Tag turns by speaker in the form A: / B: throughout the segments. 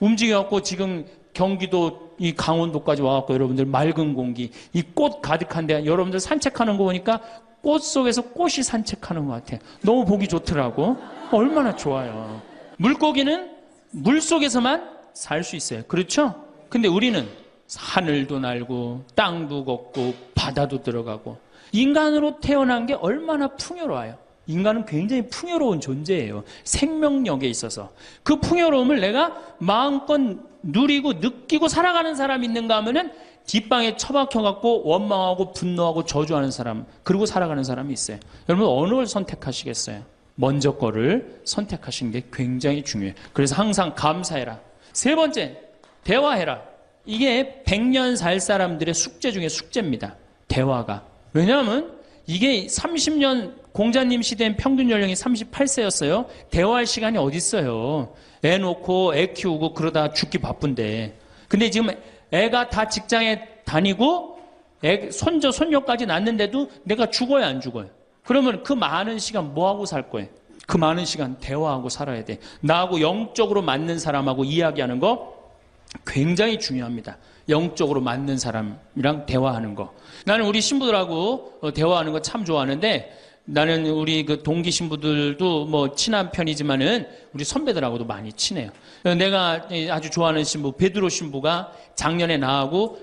A: 움직여갖고 지금 경기도 이 강원도까지 와갖고 여러분들 맑은 공기, 이 꽃 가득한데 여러분들 산책하는 거 보니까 꽃 속에서 꽃이 산책하는 것 같아요. 너무 보기 좋더라고. 얼마나 좋아요. 물고기는 물 속에서만 살 수 있어요. 그렇죠? 근데 우리는 하늘도 날고 땅도 걷고 바다도 들어가고 인간으로 태어난 게 얼마나 풍요로워요. 인간은 굉장히 풍요로운 존재예요. 생명력에 있어서. 그 풍요로움을 내가 마음껏 누리고 느끼고 살아가는 사람이 있는가 하면은 뒷방에 처박혀갖고 원망하고 분노하고 저주하는 사람, 그리고 살아가는 사람이 있어요. 여러분 어느 걸 선택하시겠어요? 먼저 거를 선택하시는 게 굉장히 중요해요. 그래서 항상 감사해라. 세 번째, 대화해라. 이게 100년 살 사람들의 숙제 중에 숙제입니다. 대화가. 왜냐하면 이게 30년 공자님 시대엔 평균 연령이 38세였어요. 대화할 시간이 어디 있어요. 애 놓고 애 키우고 그러다 죽기 바쁜데. 근데 지금 애가 다 직장에 다니고 애 손자 손녀까지 낳는데도 내가 죽어야 안 죽어요. 그러면 그 많은 시간 뭐하고 살 거예요? 그 많은 시간 대화하고 살아야 돼. 나하고 영적으로 맞는 사람하고 이야기하는 거 굉장히 중요합니다. 영적으로 맞는 사람이랑 대화하는 거. 나는 우리 신부들하고 대화하는 거 참 좋아하는데, 나는 우리 그 동기 신부들도 뭐 친한 편이지만은 우리 선배들하고도 많이 친해요. 내가 아주 좋아하는 신부 베드로 신부가 작년에 나하고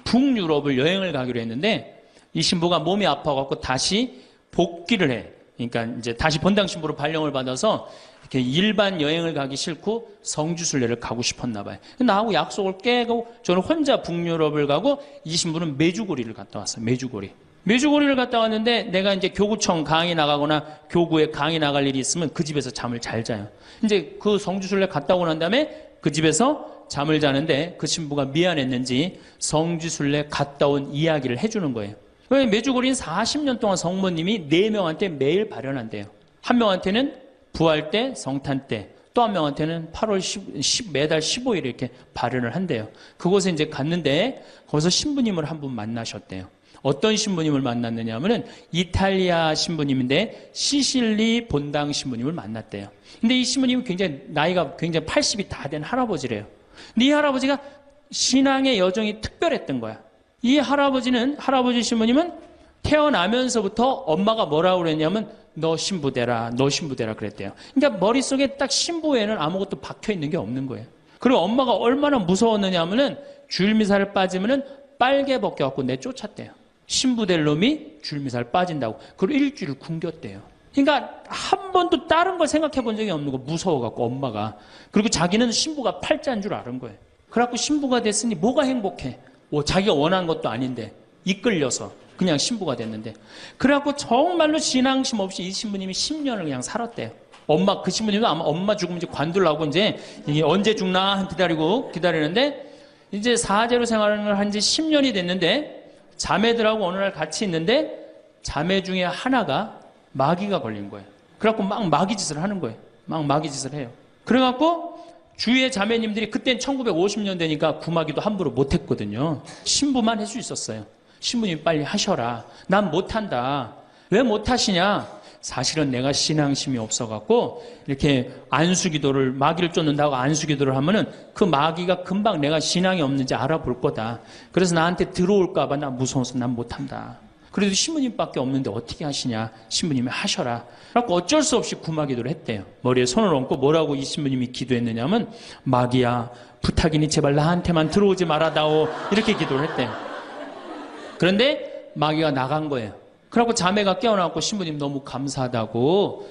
A: 북유럽을 여행을 가기로 했는데, 이 신부가 몸이 아파갖고 다시 복귀를 해. 그러니까 이제 다시 본당 신부로 발령을 받아서 이렇게 일반 여행을 가기 싫고 성지순례를 가고 싶었나 봐요. 나하고 약속을 깨고 저는 혼자 북유럽을 가고, 이 신부는 메주고리를 갔다 왔어요. 메주고리를 갔다 왔는데, 내가 이제 교구청 강의 나가거나 교구에 강의 나갈 일이 있으면 그 집에서 잠을 잘 자요. 이제 그 성지순례 갔다 오고 난 다음에 그 집에서 잠을 자는데, 그 신부가 미안했는지 성지순례 갔다 온 이야기를 해주는 거예요. 메주고리는 40년 동안 성모님이 4명한테 매일 발현한대요. 한 명한테는 부활 때, 성탄 때, 또 한 명한테는 8월 10, 매달 15일에 이렇게 발현을 한대요. 그곳에 이제 갔는데 거기서 신부님을 한 분 만나셨대요. 어떤 신부님을 만났느냐 하면은 이탈리아 신부님인데 시실리 본당 신부님을 만났대요. 근데 이 신부님은 나이가 굉장히 80이 다 된 할아버지래요. 근데 이 할아버지가 신앙의 여정이 특별했던 거야. 이 할아버지 신부님은 태어나면서부터 엄마가 뭐라고 그랬냐면 너 신부 되라 그랬대요. 그러니까 머릿속에 딱 신부에는 아무것도 박혀 있는 게 없는 거예요. 그리고 엄마가 얼마나 무서웠느냐 하면은 주일미사를 빠지면은 빨개 벗겨갖고 내쫓았대요. 신부 될 놈이 주일미사를 빠진다고. 그리고 일주일 굶겼대요. 그러니까 한 번도 다른 걸 생각해 본 적이 없는 거, 무서워갖고 엄마가. 그리고 자기는 신부가 팔자인 줄 아는 거예요. 그래갖고 신부가 됐으니 뭐가 행복해? 자기가 원한 것도 아닌데 이끌려서 그냥 신부가 됐는데, 그래갖고 정말로 신앙심 없이 이 신부님이 10년을 그냥 살았대요. 그 신부님도 아마 엄마 죽으면 이제 관두려고 이제 이게 언제 죽나 기다리는데, 이제 사제로 생활을 한 지 10년이 됐는데 자매들하고 어느 날 같이 있는데 자매 중에 하나가 마귀가 걸린 거예요. 그래갖고 막 마귀짓을 하는 거예요. 막 마귀짓을 해요. 그래갖고 주위의 자매님들이, 그땐 1950년대니까 구마기도 함부로 못했거든요. 신부만 할 수 있었어요. 신부님 빨리 하셔라. 난 못한다. 왜 못하시냐? 사실은 내가 신앙심이 없어갖고 이렇게 안수기도를, 마귀를 쫓는다고 안수기도를 하면은 그 마귀가 금방 내가 신앙이 없는지 알아볼 거다. 그래서 나한테 들어올까봐 나 무서워서 난 못한다. 그래도 신부님밖에 없는데 어떻게 하시냐? 신부님이 하셔라. 그래서 어쩔 수 없이 구마기도를 했대요. 머리에 손을 얹고 뭐라고 이 신부님이 기도했느냐면, 마귀야 부탁이니 제발 나한테만 들어오지 말아다오, 이렇게 기도를 했대요. 그런데 마귀가 나간 거예요. 그래갖고 자매가 깨어나고 신부님 너무 감사하다고,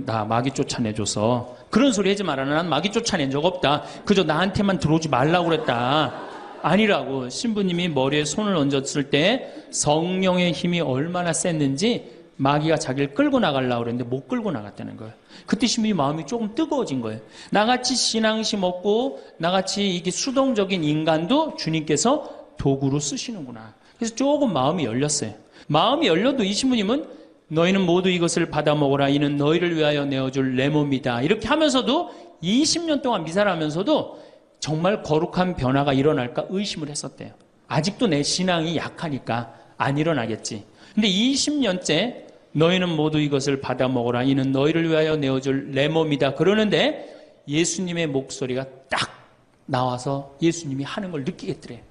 A: 나 마귀 쫓아내줘서. 그런 소리 하지 마라. 난 마귀 쫓아낸 적 없다. 그저 나한테만 들어오지 말라고 그랬다. 아니라고. 신부님이 머리에 손을 얹었을 때 성령의 힘이 얼마나 셌는지 마귀가 자기를 끌고 나가려고 그랬는데 못 끌고 나갔다는 거예요. 그때 신부님 마음이 조금 뜨거워진 거예요. 나같이 신앙심 없고 나같이 이게 수동적인 인간도 주님께서 도구로 쓰시는구나. 그래서 조금 마음이 열렸어요. 마음이 열려도 이 신부님은 너희는 모두 이것을 받아 먹어라. 이는 너희를 위하여 내어줄 내 몸이다. 이렇게 하면서도 20년 동안 미사를 하면서도 정말 거룩한 변화가 일어날까 의심을 했었대요. 아직도 내 신앙이 약하니까 안 일어나겠지. 근데 20년째 너희는 모두 이것을 받아 먹어라. 이는 너희를 위하여 내어줄 내 몸이다. 그러는데 예수님의 목소리가 딱 나와서 예수님이 하는 걸 느끼겠더래.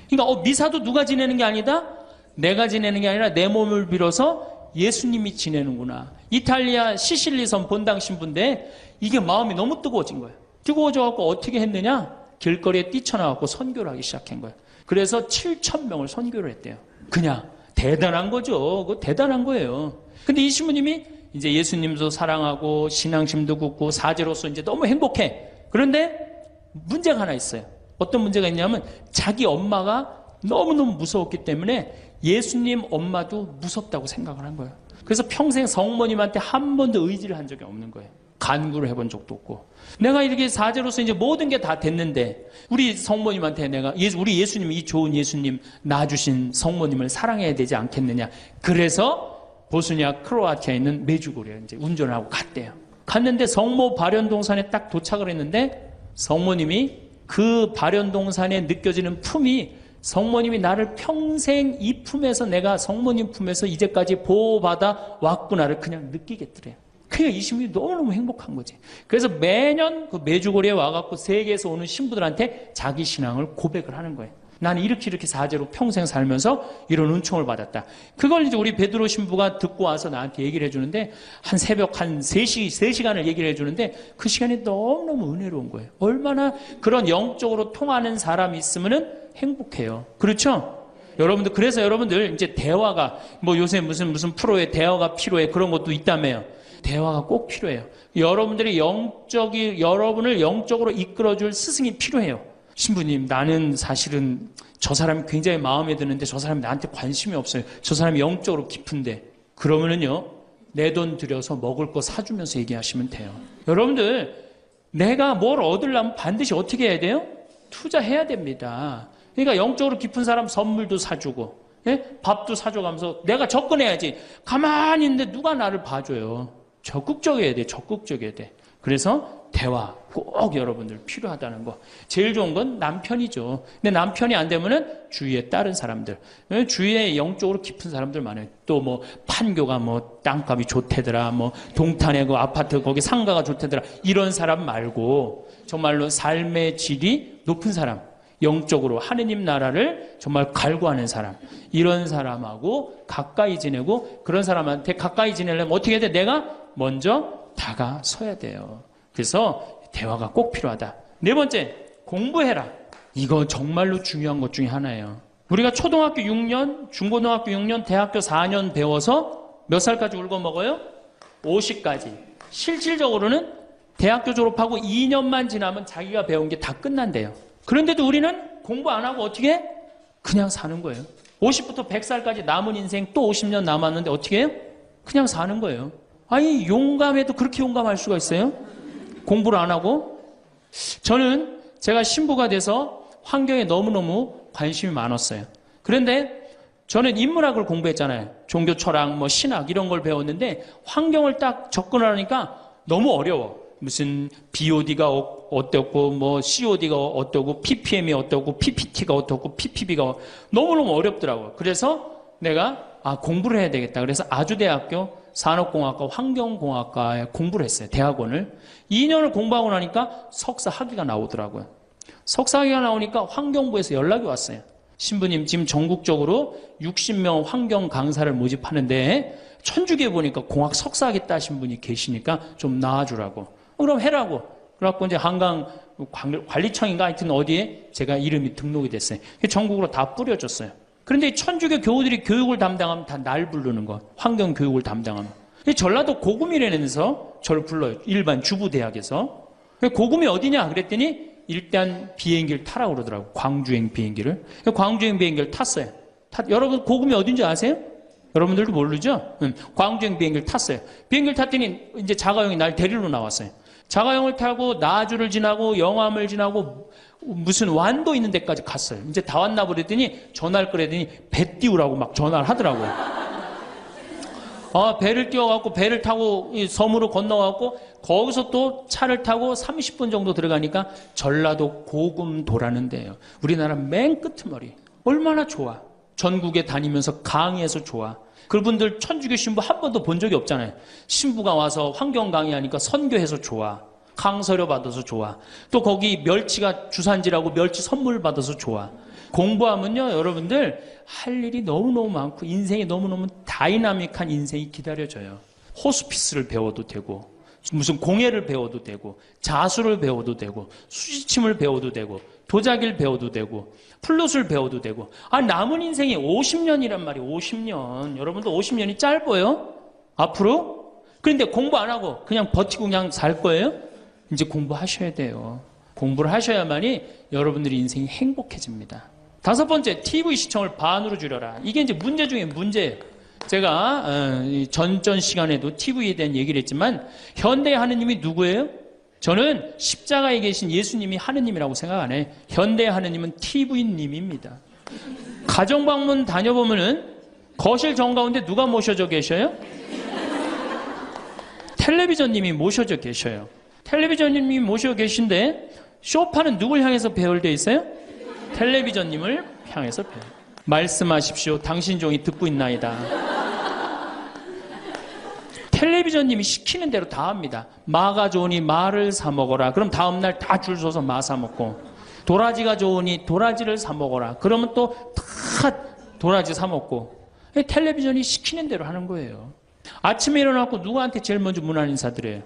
A: 그러니까 미사도 누가 지내는 게 아니다? 내가 지내는 게 아니라 내 몸을 빌어서 예수님이 지내는구나. 이탈리아 시실리 섬 본당 신부인데 이게 마음이 너무 뜨거워진 거예요. 뜨거워져갖고 어떻게 했느냐? 길거리에 뛰쳐나와갖고 선교를 하기 시작한 거예요. 그래서 7,000명을 선교를 했대요. 그냥 대단한 거죠. 그거 대단한 거예요. 근데 이 신부님이 이제 예수님도 사랑하고 신앙심도 굳고 사제로서 이제 너무 행복해. 그런데 문제가 하나 있어요. 어떤 문제가 있냐면 자기 엄마가 너무너무 무서웠기 때문에 예수님 엄마도 무섭다고 생각을 한 거예요. 그래서 평생 성모님한테 한 번도 의지를 한 적이 없는 거예요. 간구를 해본 적도 없고. 내가 이렇게 사제로서 이제 모든 게 다 됐는데 우리 성모님한테 우리 예수님, 이 좋은 예수님 낳아주신 성모님을 사랑해야 되지 않겠느냐. 그래서 보스니아 크로아티아에 있는 메주고리에 이제 운전을 하고 갔대요. 갔는데 성모 발연동산에 딱 도착을 했는데 성모님이 그 발연동산에 느껴지는 품이 성모님이 나를 평생 이 품에서 내가 성모님 품에서 이제까지 보호받아 왔구나를 그냥 느끼겠더래요. 그러니까 이 신부님이 너무너무 행복한 거지. 그래서 매년 그 메주고리에 와갖고 세계에서 오는 신부들한테 자기 신앙을 고백을 하는 거예요. 나는 이렇게 사제로 평생 살면서 이런 은총을 받았다. 그걸 이제 우리 베드로 신부가 듣고 와서 나한테 얘기를 해주는데 한 새벽 한 3시간을 얘기를 해주는데 그 시간이 너무너무 은혜로운 거예요. 얼마나 그런 영적으로 통하는 사람이 있으면은 행복해요. 그렇죠? 여러분들, 그래서 여러분들 이제 대화가 뭐 요새 무슨 프로에 대화가 필요해 그런 것도 있다며요. 대화가 꼭 필요해요. 여러분들이 여러분을 영적으로 이끌어줄 스승이 필요해요. 신부님, 나는 사실은 저 사람이 굉장히 마음에 드는데 저 사람이 나한테 관심이 없어요. 저 사람이 영적으로 깊은데. 그러면은요, 내 돈 들여서 먹을 거 사주면서 얘기하시면 돼요. 여러분들, 내가 뭘 얻으려면 반드시 어떻게 해야 돼요? 투자해야 됩니다. 그러니까 영적으로 깊은 사람 선물도 사주고, 예? 밥도 사줘가면서 내가 접근해야지. 가만히 있는데 누가 나를 봐줘요. 적극적이어야 돼. 적극적이어야 돼. 그래서 대화 꼭 여러분들 필요하다는 거. 제일 좋은 건 남편이죠. 근데 남편이 안 되면은 주위에 다른 사람들. 주위에 영적으로 깊은 사람들 많아요. 또 뭐 판교가 뭐 땅값이 좋대더라. 뭐 동탄에 그 아파트 거기 상가가 좋대더라. 이런 사람 말고 정말로 삶의 질이 높은 사람. 영적으로 하느님 나라를 정말 갈구하는 사람. 이런 사람하고 가까이 지내고 그런 사람한테 가까이 지내려면 어떻게 해야 돼? 내가 먼저 다가서야 돼요. 그래서 대화가 꼭 필요하다. 네 번째, 공부해라. 이거 정말로 중요한 것 중에 하나예요. 우리가 초등학교 6년, 중고등학교 6년, 대학교 4년 배워서 몇 살까지 울고 먹어요? 50까지. 실질적으로는 대학교 졸업하고 2년만 지나면 자기가 배운 게 다 끝난대요. 그런데도 우리는 공부 안 하고 어떻게 해? 그냥 사는 거예요. 50부터 100살까지 남은 인생 또 50년 남았는데 어떻게 해요? 그냥 사는 거예요. 아니, 용감해도 그렇게 용감할 수가 있어요? 공부를 안 하고? 저는 제가 신부가 돼서 환경에 너무너무 관심이 많았어요. 그런데 저는 인문학을 공부했잖아요. 종교 철학, 뭐 신학 이런 걸 배웠는데 환경을 딱 접근하니까 너무 어려워. 무슨 BOD가 어떻고, 뭐 COD가 어떻고, PPM이 어떻고, PPT가 어떻고, PPB가 너무너무 어렵더라고요. 그래서 내가 공부를 해야 되겠다. 그래서 아주대학교 산업공학과 환경공학과에 공부를 했어요. 대학원을. 2년을 공부하고 나니까 석사 학위가 나오더라고요. 석사 학위가 나오니까 환경부에서 연락이 왔어요. 신부님, 지금 전국적으로 60명 환경 강사를 모집하는데 천주교에 보니까 공학 석사 하겠다 하신 분이 계시니까 좀 나와주라고. 그럼 해라고. 그래갖고 이제 한강관리청인가 하여튼 어디에 제가 이름이 등록이 됐어요. 전국으로 다 뿌려졌어요. 그런데 천주교 교우들이 교육을 담당하면 다 날 부르는 거. 환경 교육을 담당하면. 전라도 고구미라면서 저를 불러요. 일반 주부대학에서. 고구미 어디냐? 그랬더니 일단 비행기를 타라고 그러더라고. 광주행 비행기를. 광주행 비행기를 탔어요. 여러분 고구미 어딘지 아세요? 여러분들도 모르죠? 광주행 비행기를 탔어요. 비행기를 탔더니 이제 자가용이 날 데리러 나왔어요. 자가용을 타고 나주를 지나고 영암을 지나고 무슨 완도 있는 데까지 갔어요. 이제 다 왔나 보랬더니 전화를 그랬더니 배 띄우라고 막 전화를 하더라고요. 배를 띄워갖고 배를 타고 섬으로 건너갖고 거기서 또 차를 타고 30분 정도 들어가니까 전라도 고금도라는 데예요. 우리나라 맨 끄트머리. 얼마나 좋아. 전국에 다니면서 강의해서 좋아. 그분들 천주교 신부 한 번도 본 적이 없잖아요. 신부가 와서 환경 강의하니까 선교해서 좋아. 강서료 받아서 좋아. 또 거기 멸치가 주산지라고 멸치 선물 받아서 좋아. 공부하면요, 여러분들 할 일이 너무너무 많고 인생이 너무너무 다이나믹한 인생이 기다려져요. 호스피스를 배워도 되고, 무슨 공예를 배워도 되고, 자수를 배워도 되고, 수지침을 배워도 되고, 도자기를 배워도 되고, 플룻을 배워도 되고. 남은 인생이 50년이란 말이에요. 50년. 여러분도 50년이 짧아요? 앞으로? 그런데 공부 안 하고 그냥 버티고 그냥 살 거예요? 이제 공부하셔야 돼요. 공부를 하셔야만이 여러분들의 인생이 행복해집니다. 5번째, TV 시청을 반으로 줄여라. 이게 이제 문제 중에 문제예요. 제가 전전 시간에도 TV에 대한 얘기를 했지만 현대의 하느님이 누구예요? 저는 십자가에 계신 예수님이 하느님이라고 생각 안 해요. 현대의 하느님은 TV님입니다. 가정방문 다녀보면은 거실 정가운데 누가 모셔져 계셔요? 텔레비전님이 모셔져 계셔요. 텔레비전님이 모셔 계신데 소파는 누굴 향해서 배열되어 있어요? 텔레비전님을 향해서 배열. 말씀하십시오. 당신 종이 듣고 있나이다. 텔레비전님이 시키는 대로 다 합니다. 마가 좋으니 마를 사 먹어라. 그럼 다음날 다 줄 서서 마 사 먹고, 도라지가 좋으니 도라지를 사 먹어라. 그러면 또 다 도라지 사 먹고. 텔레비전이 시키는 대로 하는 거예요. 아침에 일어나고 누구한테 제일 먼저 문안 인사드려요?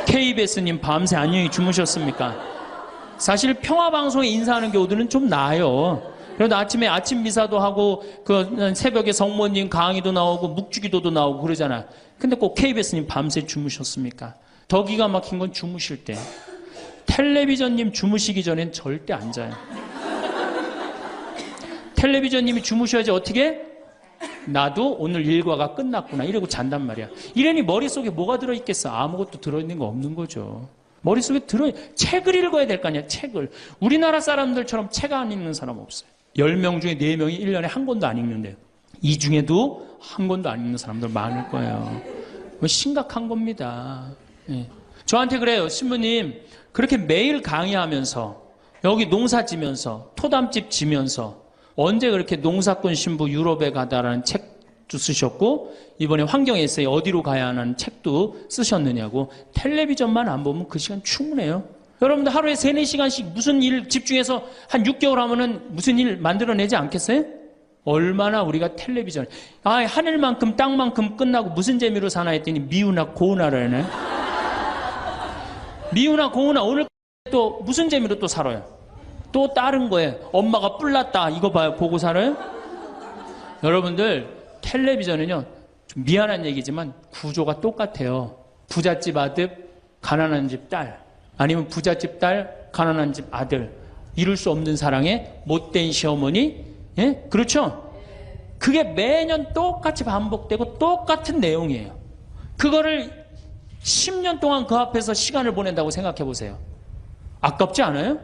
A: KBS님 밤새 안녕히 주무셨습니까? 사실 평화방송에 인사하는 경우들은 좀 나아요. 그래도 아침에 아침 미사도 하고 새벽에 성모님 강의도 나오고 묵주기도도 나오고 그러잖아. 근데 꼭 KBS님 밤새 주무셨습니까? 더 기가 막힌 건 주무실 때. 텔레비전님 주무시기 전엔 절대 안 자요. 텔레비전님이 주무셔야지 어떻게? 나도 오늘 일과가 끝났구나 이러고 잔단 말이야. 이러니 머릿속에 뭐가 들어있겠어? 아무것도 들어있는 거 없는 거죠. 머릿속에 책을 읽어야 될 거 아니야. 책을. 우리나라 사람들처럼 책 안 읽는 사람 없어요. 10명 중에 4명이 1년에 한 권도 안 읽는데요. 이 중에도 한 권도 안 읽는 사람들 많을 거예요. 심각한 겁니다. 예. 저한테 그래요. 신부님 그렇게 매일 강의하면서 여기 농사 지면서 토담집 지면서 언제 그렇게 농사꾼 신부 유럽에 가다라는 책도 쓰셨고 이번에 환경 에세이 어디로 가야 하는 책도 쓰셨느냐고. 텔레비전만 안 보면 그 시간 충분해요. 여러분들 하루에 3, 4시간씩 무슨 일 집중해서 한 6개월 하면은 무슨 일 만들어내지 않겠어요? 얼마나 우리가 텔레비전 하늘만큼 땅만큼 끝나고 무슨 재미로 사나 했더니 미우나 고우나라네. 미우나 고우나 오늘 또 무슨 재미로 또 살아요? 또 다른 거예요. 엄마가 뿔났다 이거 봐요. 보고 살아요? 여러분들 텔레비전은요 좀 미안한 얘기지만 구조가 똑같아요. 부잣집 아들 가난한 집 딸, 아니면 부잣집 딸 가난한 집 아들, 이룰 수 없는 사랑에 못된 시어머니. 예? 그렇죠? 그게 매년 똑같이 반복되고 똑같은 내용이에요. 그거를 10년 동안 그 앞에서 시간을 보낸다고 생각해 보세요. 아깝지 않아요?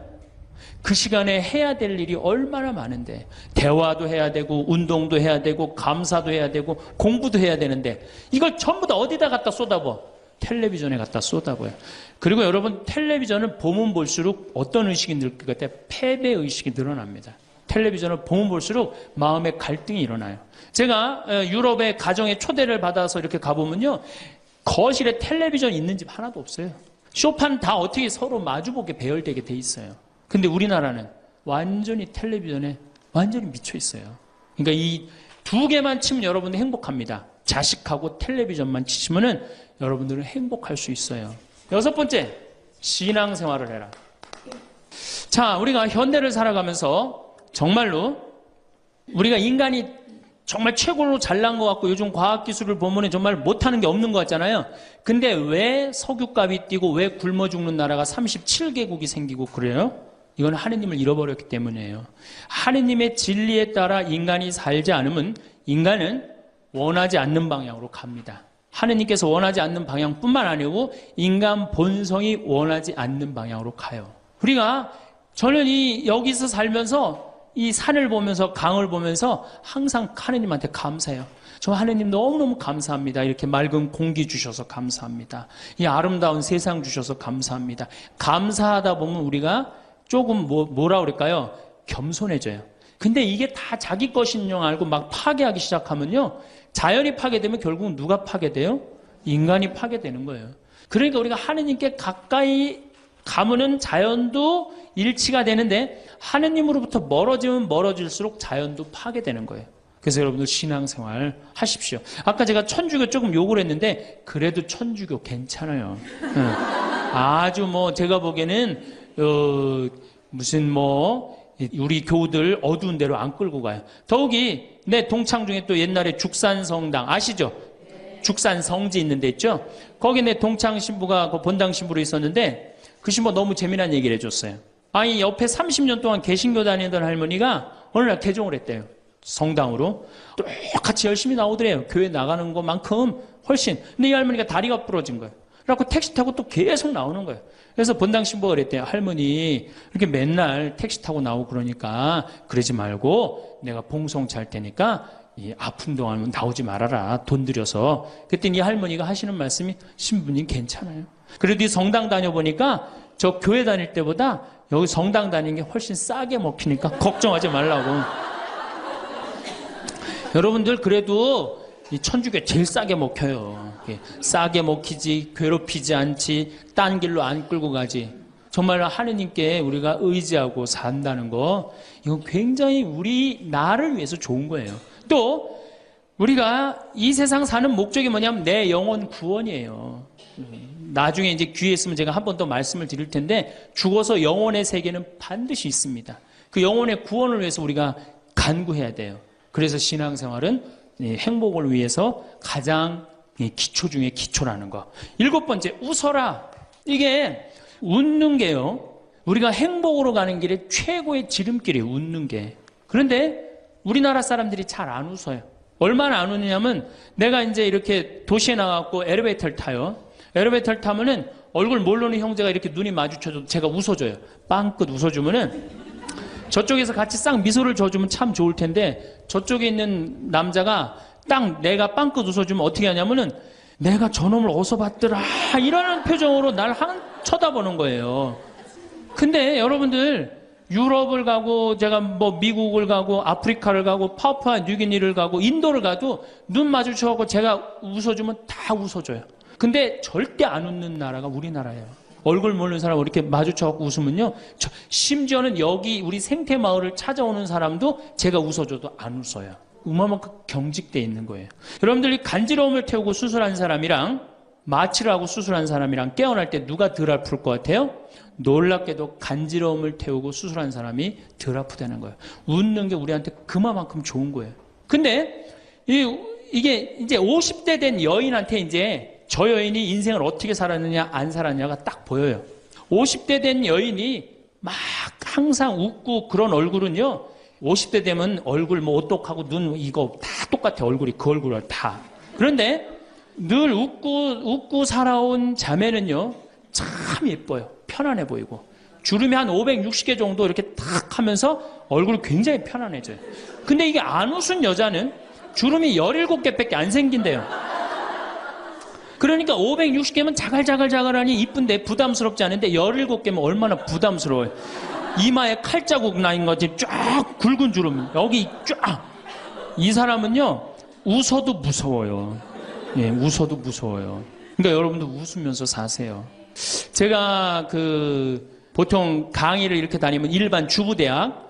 A: 그 시간에 해야 될 일이 얼마나 많은데, 대화도 해야 되고 운동도 해야 되고 감사도 해야 되고 공부도 해야 되는데 이걸 전부 다 어디다 갖다 쏟아부어? 텔레비전에 갖다 쏟아부어요. 그리고 여러분 텔레비전을 보면 볼수록 어떤 의식이 늘 것 같아요? 패배의식이 늘어납니다. 텔레비전을 보면 볼수록 마음의 갈등이 일어나요. 제가 유럽의 가정에 초대를 받아서 이렇게 가보면요 거실에 텔레비전 있는 집 하나도 없어요. 쇼파는 다 어떻게 서로 마주보게 배열되게 돼 있어요. 근데 우리나라는 완전히 텔레비전에 완전히 미쳐 있어요. 그러니까 이 2개만 치면 여러분들 행복합니다. 자식하고 텔레비전만 치시면은 여러분들은 행복할 수 있어요. 6번째, 신앙생활을 해라. 자, 우리가 현대를 살아가면서 정말로 우리가 인간이 정말 최고로 잘난 것 같고 요즘 과학기술을 보면 정말 못하는 게 없는 것 같잖아요. 근데 왜 석유값이 뛰고 왜 굶어 죽는 나라가 37개국이 생기고 그래요? 이건 하느님을 잃어버렸기 때문이에요. 하느님의 진리에 따라 인간이 살지 않으면 인간은 원하지 않는 방향으로 갑니다. 하느님께서 원하지 않는 방향뿐만 아니고 인간 본성이 원하지 않는 방향으로 가요. 우리가 저는 여기서 살면서 이 산을 보면서 강을 보면서 항상 하느님한테 감사해요. 저 하느님 너무너무 감사합니다. 이렇게 맑은 공기 주셔서 감사합니다. 이 아름다운 세상 주셔서 감사합니다. 감사하다 보면 우리가 조금 뭐라 그럴까요? 겸손해져요. 근데 이게 다 자기 것인 줄 알고 막 파괴하기 시작하면요 자연이 파괴되면 결국은 누가 파괴돼요? 인간이 파괴되는 거예요. 그러니까 우리가 하느님께 가까이 가면은 자연도 일치가 되는데 하느님으로부터 멀어지면 멀어질수록 자연도 파괴되는 거예요. 그래서 여러분들 신앙생활 하십시오. 아까 제가 천주교 조금 욕을 했는데 그래도 천주교 괜찮아요. 아주 뭐 제가 보기에는 무슨 뭐 우리 교우들 어두운 데로 안 끌고 가요. 더욱이 내 동창 중에 또 옛날에 죽산성당 아시죠? 죽산 성지 있는 데 있죠? 거기 내 동창 신부가 그 본당 신부로 있었는데 그 신부가 너무 재미난 얘기를 해줬어요. 아니 옆에 30년 동안 개신교 다니던 할머니가 어느 날 개종을 했대요. 성당으로. 똑같이 열심히 나오더래요. 교회 나가는 것만큼 훨씬. 근데 이 할머니가 다리가 부러진 거예요. 그래갖고 택시 타고 또 계속 나오는 거예요. 그래서 본당 신부가 그랬대요. 할머니 이렇게 맨날 택시 타고 나오고 그러니까 그러지 말고 내가 봉송치 할 테니까 이 아픈 동안 나오지 말아라. 돈 들여서. 그랬더니 이 할머니가 하시는 말씀이 신부님 괜찮아요. 그래도 이 성당 다녀보니까 저 교회 다닐 때보다 여기 성당 다니는 게 훨씬 싸게 먹히니까 걱정하지 말라고. 여러분들 그래도 이 천주교 제일 싸게 먹혀요. 싸게 먹히지 괴롭히지 않지 딴 길로 안 끌고 가지. 정말 하느님께 우리가 의지하고 산다는 거 이건 굉장히 우리 나를 위해서 좋은 거예요. 또 우리가 이 세상 사는 목적이 뭐냐면 내 영혼 구원이에요. 나중에 이제 기회 있으면 제가 한 번 더 말씀을 드릴 텐데 죽어서 영혼의 세계는 반드시 있습니다. 그 영혼의 구원을 위해서 우리가 간구해야 돼요. 그래서 신앙생활은 행복을 위해서 가장 기초 중에 기초라는 거. 7번째, 웃어라. 이게 웃는 게요. 우리가 행복으로 가는 길에 최고의 지름길이에요. 웃는 게. 그런데 우리나라 사람들이 잘 안 웃어요. 얼마나 안 웃느냐면 내가 이제 이렇게 도시에 나가고 엘리베이터를 타요. 엘리베이터를 타면은 얼굴 모르는 형제가 이렇게 눈이 마주쳐도 제가 웃어줘요. 빵긋 웃어주면은 저쪽에서 같이 싹 미소를 줘주면 참 좋을 텐데 저쪽에 있는 남자가 딱 내가 빵긋 웃어주면 어떻게 하냐면은 내가 저놈을 어디서 봤더라 이러는 표정으로 날 쳐다보는 거예요. 근데 여러분들 유럽을 가고 제가 뭐 미국을 가고 아프리카를 가고 파푸아 뉴기니를 가고 인도를 가도 눈 마주쳐갖고 제가 웃어주면 다 웃어줘요. 근데 절대 안 웃는 나라가 우리나라예요. 얼굴 모르는 사람 이렇게 마주쳐갖고 웃으면요. 심지어는 여기 우리 생태마을을 찾아오는 사람도 제가 웃어줘도 안 웃어요. 그만큼 경직돼 있는 거예요. 여러분들이 간지러움을 태우고 수술한 사람이랑 마취를 하고 수술한 사람이랑 깨어날 때 누가 덜 아플 것 같아요? 놀랍게도 간지러움을 태우고 수술한 사람이 덜 아프다는 거예요. 웃는 게 우리한테 그만큼 좋은 거예요. 근데 이게 이제 50대 된 여인한테 이제 저 여인이 인생을 어떻게 살았느냐 안 살았느냐가 딱 보여요. 50대 된 여인이 막 항상 웃고 그런 얼굴은요. 50대 되면 얼굴 뭐 오똑하고 눈 이거 다 똑같아. 얼굴이 그 얼굴을 다. 그런데 늘 웃고 살아온 자매는요. 참 예뻐요. 편안해 보이고. 주름이 한 560개 정도 이렇게 탁 하면서 얼굴이 굉장히 편안해져요. 근데 이게 안 웃은 여자는 주름이 17개밖에 안 생긴대요. 그러니까 560개면 자갈자갈자갈하니 이쁜데 부담스럽지 않은데 17개면 얼마나 부담스러워요. 이마에 칼자국 나인 거지 쫙 굵은 주름 여기 쫙. 이 사람은요 웃어도 무서워요. 예, 웃어도 무서워요. 그러니까 여러분도 웃으면서 사세요. 제가 보통 강의를 이렇게 다니면 일반 주부대학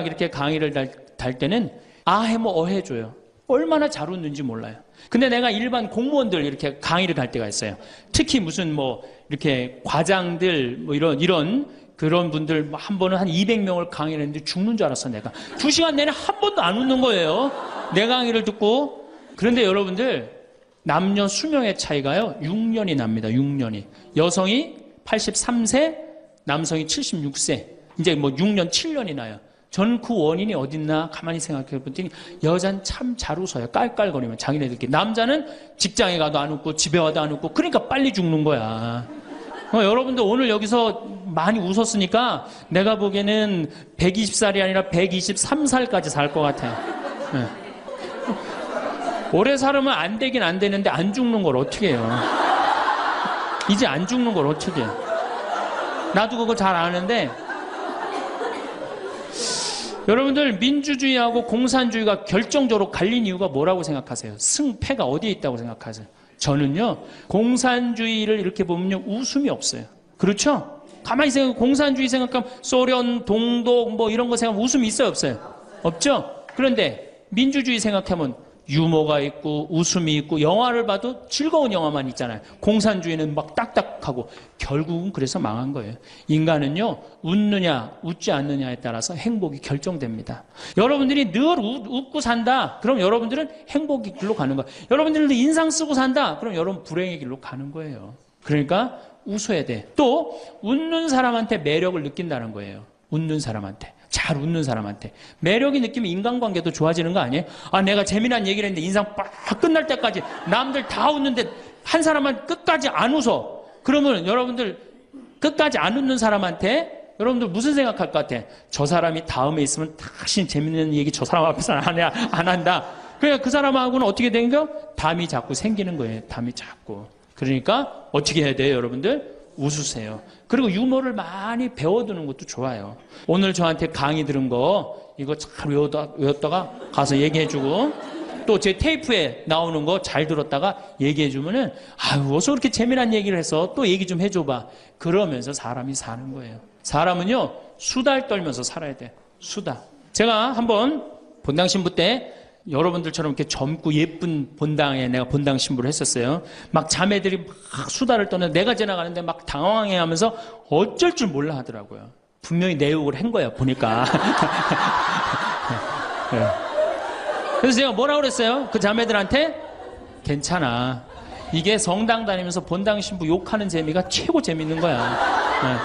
A: 이렇게 강의를 달 때는 아해모 어해줘요. 얼마나 잘 웃는지 몰라요. 근데 내가 일반 공무원들 이렇게 강의를 갈 때가 있어요. 특히 무슨 뭐 이렇게 과장들 뭐 이런 그런 분들 한 번은 한 200명을 강의를 했는데 죽는 줄 알았어 내가. 2시간 내내 한 번도 안 웃는 거예요. 내 강의를 듣고. 그런데 여러분들 남녀 수명의 차이가요 6년이 납니다. 6년이. 여성이 83세, 남성이 76세. 이제 뭐 6년, 7년이 나요. 저는 그 원인이 어딨나 가만히 생각해 보더니 여자는 참 잘 웃어요. 깔깔거리면 자기네들끼리. 남자는 직장에 가도 안 웃고 집에 와도 안 웃고 그러니까 빨리 죽는 거야. 여러분들 오늘 여기서 많이 웃었으니까 내가 보기에는 120살이 아니라 123살까지 살 것 같아요. 네. 오래 살으면 안 되긴 안 되는데 안 죽는 걸 어떻게 해요? 이제 안 죽는 걸 어떻게 해요? 나도 그거 잘 아는데 여러분들 민주주의하고 공산주의가 결정적으로 갈린 이유가 뭐라고 생각하세요? 승패가 어디에 있다고 생각하세요? 저는요, 공산주의를 이렇게 보면요, 웃음이 없어요. 그렇죠? 가만히 생각하면, 공산주의 생각하면 소련, 동독 뭐 이런 거 생각하면 웃음이 있어요, 없어요? 없죠? 그런데 민주주의 생각하면 유머가 있고 웃음이 있고 영화를 봐도 즐거운 영화만 있잖아요. 공산주의는 막 딱딱하고 결국은 그래서 망한 거예요. 인간은요, 웃느냐 웃지 않느냐에 따라서 행복이 결정됩니다. 여러분들이 늘 웃고 산다, 그럼 여러분들은 행복의 길로 가는 거예요. 여러분들도 인상 쓰고 산다, 그럼 여러분 불행의 길로 가는 거예요. 그러니까 웃어야 돼. 또 웃는 사람한테 매력을 느낀다는 거예요. 웃는 사람한테, 잘 웃는 사람한테 매력이 느끼면 인간관계도 좋아지는 거 아니에요? 아, 내가 재미난 얘기를 했는데 인상 빡 끝날 때까지 남들 다 웃는데 한 사람만 끝까지 안 웃어. 그러면 여러분들 끝까지 안 웃는 사람한테 여러분들 무슨 생각할 것 같아? 저 사람이 다음에 있으면 다시 재밌는 얘기 저 사람 앞에서 안 한다. 그러니까 그 사람하고는 어떻게 된 거? 담이 자꾸 생기는 거예요. 담이 자꾸. 그러니까 어떻게 해야 돼요, 여러분들? 웃으세요. 그리고 유머를 많이 배워두는 것도 좋아요. 오늘 저한테 강의 들은 거 이거 잘 외웠다가 가서 얘기해주고, 또 제 테이프에 나오는 거 잘 들었다가 얘기해주면은, 아유, 어서 그렇게 재미난 얘기를 해서 또 얘기 좀 해줘봐. 그러면서 사람이 사는 거예요. 사람은요, 수다를 떨면서 살아야 돼. 수다. 제가 한번 본당 신부 때 여러분들처럼 이렇게 젊고 예쁜 본당에 내가 본당 신부를 했었어요. 막 자매들이 막 수다를 떠는, 내가 지나가는데 막 당황해 하면서 어쩔 줄 몰라 하더라고요. 분명히 내 욕을 한 거야, 보니까. 네. 그래서 제가 뭐라고 그랬어요? 그 자매들한테? 괜찮아. 이게 성당 다니면서 본당 신부 욕하는 재미가 최고 재밌는 거야. 네.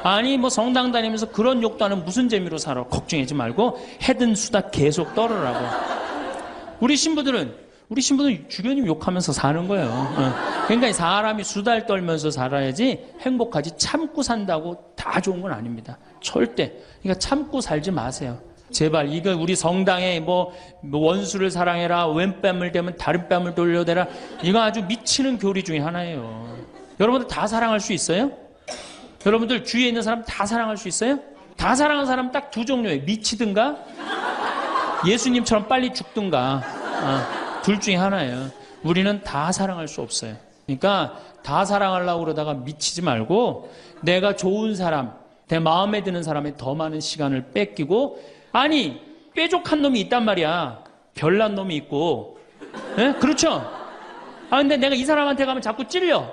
A: 아니, 뭐 성당 다니면서 그런 욕도 하는 무슨 재미로 살아. 걱정하지 말고 해든 수다 계속 떨으라고. 우리 신부들은 주교님 욕하면서 사는 거예요. 그러니까 사람이 수다를 떨면서 살아야지 행복하지, 참고 산다고 다 좋은 건 아닙니다. 절대. 그러니까 참고 살지 마세요. 제발. 이거 우리 성당에 뭐 원수를 사랑해라, 왼뺨을 대면 다른 뺨을 돌려대라, 이거 아주 미치는 교리 중에 하나예요. 여러분들 다 사랑할 수 있어요? 여러분들 주위에 있는 사람 다 사랑할 수 있어요? 다 사랑하는 사람 딱 두 종류예요. 미치든가 예수님처럼 빨리 죽든가. 둘 중에 하나예요. 우리는 다 사랑할 수 없어요. 그러니까 다 사랑하려고 그러다가 미치지 말고, 내가 좋은 사람, 내 마음에 드는 사람에 더 많은 시간을 뺏기고, 아니, 뾰족한 놈이 있단 말이야. 별난 놈이 있고. 예? 그렇죠? 아, 근데 내가 이 사람한테 가면 자꾸 찔려.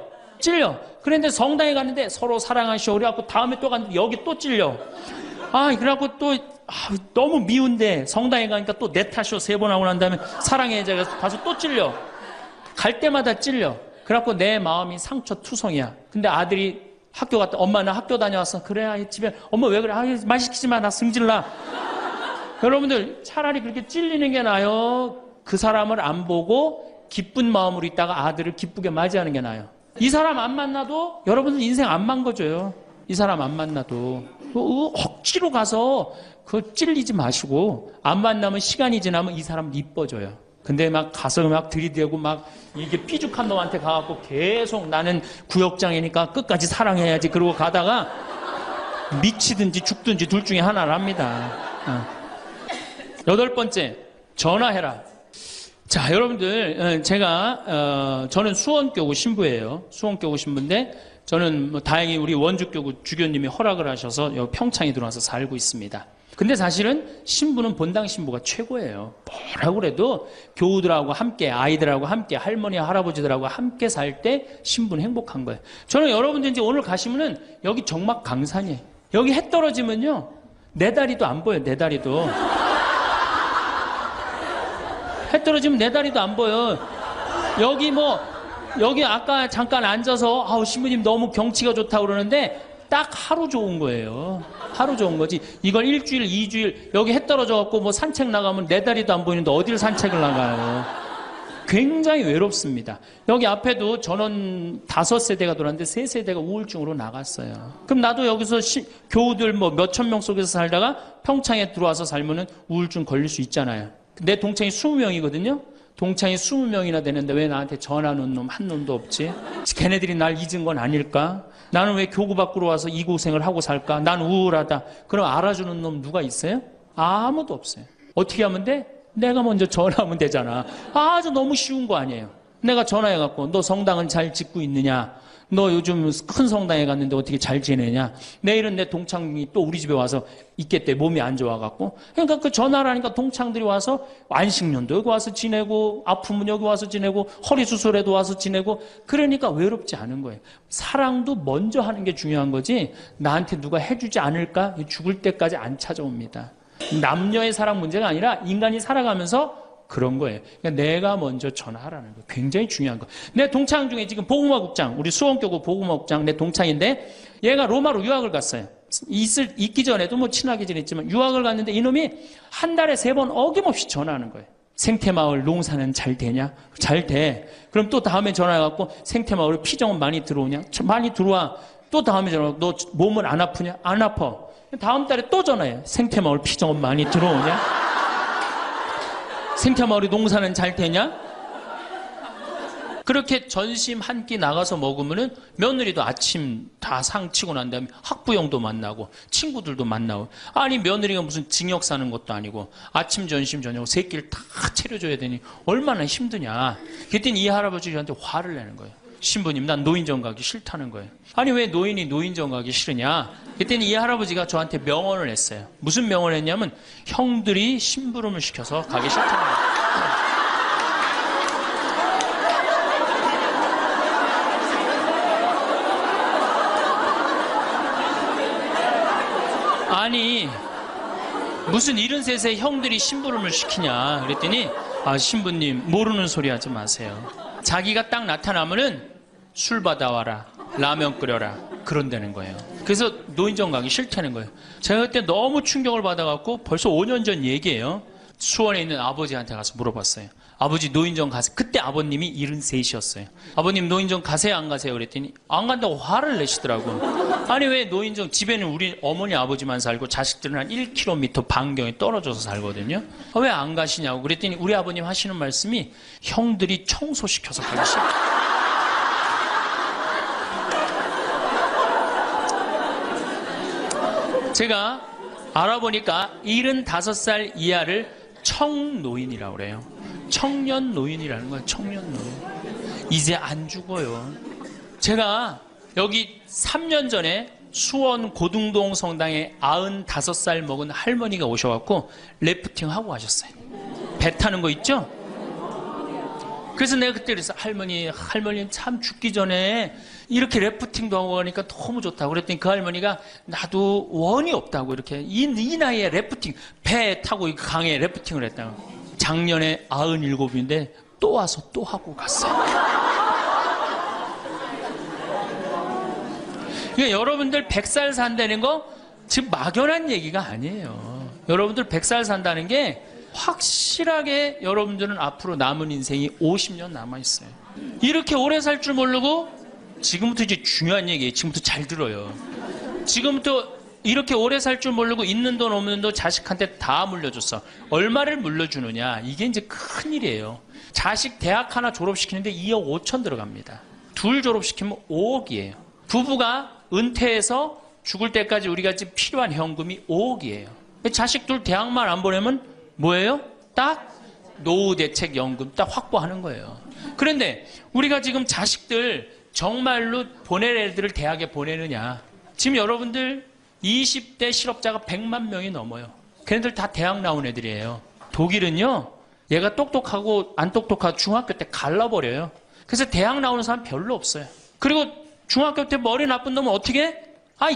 A: 그런데 성당에 갔는데 서로 사랑하시오 그래갖고 다음에 또 갔는데 여기 또 찔려. 아, 그래갖고 또 너무 미운데 성당에 가니까 또 내 탓이오 3번 하고 난 다음에 사랑해 제가 가서 또 찔려. 갈 때마다 찔려. 그래갖고 내 마음이 상처투성이야. 근데 아들이 학교 갔다, 엄마 나 학교 다녀왔어. 그래, 집에 엄마 왜 그래? 말 시키지 마, 나 승질나. 여러분들 차라리 그렇게 찔리는 게 나아요. 그 사람을 안 보고 기쁜 마음으로 있다가 아들을 기쁘게 맞이하는 게 나아요. 이 사람 안 만나도 여러분들 인생 안 망가져요. 이 사람 안 만나도 억지로 가서 그 찔리지 마시고, 안 만나면 시간이 지나면 이 사람 이뻐져요. 근데 막 가서 막 들이대고 막 이게 삐죽한 놈한테 가갖고 계속 나는 구역장이니까 끝까지 사랑해야지 그러고 가다가 미치든지 죽든지 둘 중에 하나를 합니다. 8번째, 전화해라. 자, 여러분들, 저는 수원교구 신부예요. 수원교구 신부인데, 저는 뭐 다행히 우리 원주교구 주교님이 허락을 하셔서 여기 평창에 들어와서 살고 있습니다. 근데 사실은 신부는 본당 신부가 최고예요. 뭐라고 그래도 교우들하고 함께, 아이들하고 함께, 할머니, 할아버지들하고 함께 살 때 신부는 행복한 거예요. 저는 여러분들 이제 오늘 가시면은 여기 정막 강산이에요. 여기 해 떨어지면요, 내 다리도 안 보여요, 내 다리도. 해 떨어지면 내 다리도 안 보여. 여기 아까 잠깐 앉아서, 아우, 신부님 너무 경치가 좋다고 그러는데, 딱 하루 좋은 거예요. 하루 좋은 거지. 이걸 일주일, 2주일, 여기 해 떨어져갖고 뭐 산책 나가면 내 다리도 안 보이는데 어딜 산책을 나가요. 굉장히 외롭습니다. 여기 앞에도 전원 5세대가 돌았는데 3세대가 우울증으로 나갔어요. 그럼 나도 여기서 교우들 뭐 몇천 명 속에서 살다가 평창에 들어와서 살면은 우울증 걸릴 수 있잖아요. 내 동창이 20명이거든요. 동창이 20명이나 되는데 왜 나한테 전화하는 놈 한 놈도 없지? 걔네들이 날 잊은 건 아닐까? 나는 왜 교구 밖으로 와서 이 고생을 하고 살까? 난 우울하다. 그럼 알아주는 놈 누가 있어요? 아무도 없어요. 어떻게 하면 돼? 내가 먼저 전화하면 되잖아. 아주 너무 쉬운 거 아니에요. 내가 전화해갖고 너 성당은 잘 짓고 있느냐? 너 요즘 큰 성당에 갔는데 어떻게 잘 지내냐? 내일은 내 동창이 또 우리 집에 와서 있겠대. 몸이 안 좋아갖고. 그러니까 그 전화를 하니까 동창들이 와서 안식년도 여기 와서 지내고 아프면 여기 와서 지내고 허리 수술에도 와서 지내고 그러니까 외롭지 않은 거예요. 사랑도 먼저 하는 게 중요한 거지 나한테 누가 해주지 않을까? 죽을 때까지 안 찾아옵니다. 남녀의 사랑 문제가 아니라 인간이 살아가면서 그런 거예요. 그러니까 내가 먼저 전화하라는 거예요. 굉장히 중요한 거. 내 동창 중에 지금 보구마국장, 우리 수원교구 보구마국장 내 동창인데 얘가 로마로 유학을 갔어요. 있기 전에도 뭐 친하게 지냈지만 유학을 갔는데 이놈이 한 달에 3번 어김없이 전화하는 거예요. 생태마을 농사는 잘 되냐? 잘 돼. 그럼 또 다음에 전화해갖고 생태마을에 피정은 많이 들어오냐? 많이 들어와. 또 다음에 전화하고 너 몸은 안 아프냐? 안 아파. 다음 달에 또 전화해. 생태마을 피정은 많이 들어오냐? 생태마을이 농사는 잘 되냐? 그렇게 전심 한 끼 나가서 먹으면은 며느리도 아침 다 상 치고 난 다음에 학부형도 만나고 친구들도 만나고 아니 며느리가 무슨 징역 사는 것도 아니고 아침 점심 저녁 3끼를 다 차려줘야 되니 얼마나 힘드냐. 그랬더니 이 할아버지한테 화를 내는 거예요. 신부님 난 노인정 가기 싫다는 거예요. 아니 왜 노인이 노인정 가기 싫으냐. 그랬더니 이 할아버지가 저한테 명언을 했어요. 무슨 명언을 했냐면 형들이 심부름을 시켜서 가기 싫다는 거예요. 아니 무슨 73세 형들이 심부름을 시키냐. 그랬더니 아 신부님 모르는 소리 하지 마세요. 자기가 딱 나타나면은 술 받아와라 라면 끓여라 그런다는 거예요. 그래서 노인정 가기 싫다는 거예요. 제가 그때 너무 충격을 받아갖고 벌써 5년 전 얘기예요. 수원에 있는 아버지한테 가서 물어봤어요. 아버지 노인정 가세요. 그때 아버님이 73이셨어요. 아버님 노인정 가세요 안 가세요? 그랬더니 안 간다고 화를 내시더라고. 아니 왜 노인정 집에는 우리 어머니 아버지만 살고 자식들은 한 1km 반경에 떨어져서 살거든요. 왜 안 가시냐고 그랬더니 우리 아버님 하시는 말씀이 형들이 청소시켜서 가기 싫다. 제가 알아보니까 75살 이하를 청노인이라고 그래요. 청년 노인이라는 거예요. 청년 노인. 이제 안 죽어요. 제가 여기 3년 전에 수원 고등동 성당에 95살 먹은 할머니가 오셔갖고 래프팅 하고 가셨어요. 배 타는 거 있죠? 그래서 내가 그때 그랬어. 할머니 참 죽기 전에 이렇게 래프팅도 하고 가니까 너무 좋다고 그랬더니 그 할머니가 나도 원이 없다고 이렇게 이 나이에 래프팅 배 타고 강에 래프팅을 했다고. 작년에 97인데 또 와서 또 하고 갔어요. 그러니까 여러분들 100살 산다는 거 지금 막연한 얘기가 아니에요. 여러분들 100살 산다는 게 확실하게 여러분들은 앞으로 남은 인생이 50년 남아있어요. 이렇게 오래 살 줄 모르고 지금부터 이제 중요한 얘기예요. 지금부터 잘 들어요. 지금부터 이렇게 오래 살 줄 모르고 있는 돈 없는 돈 자식한테 다 물려줬어. 얼마를 물려주느냐. 이게 이제 큰일이에요. 자식 대학 하나 졸업시키는데 2억 5천 들어갑니다. 둘 졸업시키면 5억이에요. 부부가 은퇴해서 죽을 때까지 우리가 지금 필요한 현금이 5억이에요. 자식 둘 대학만 안 보내면 뭐예요? 딱 노후대책연금 딱 확보하는 거예요. 그런데 우리가 지금 자식들 정말로 보낼 애들을 대학에 보내느냐. 지금 여러분들 20대 실업자가 100만 명이 넘어요. 걔네들 다 대학 나온 애들이에요. 독일은요. 얘가 똑똑하고 안 똑똑하고 중학교 때 갈라버려요. 그래서 대학 나오는 사람 별로 없어요. 그리고 중학교 때 머리 나쁜 놈은 어떻게 해?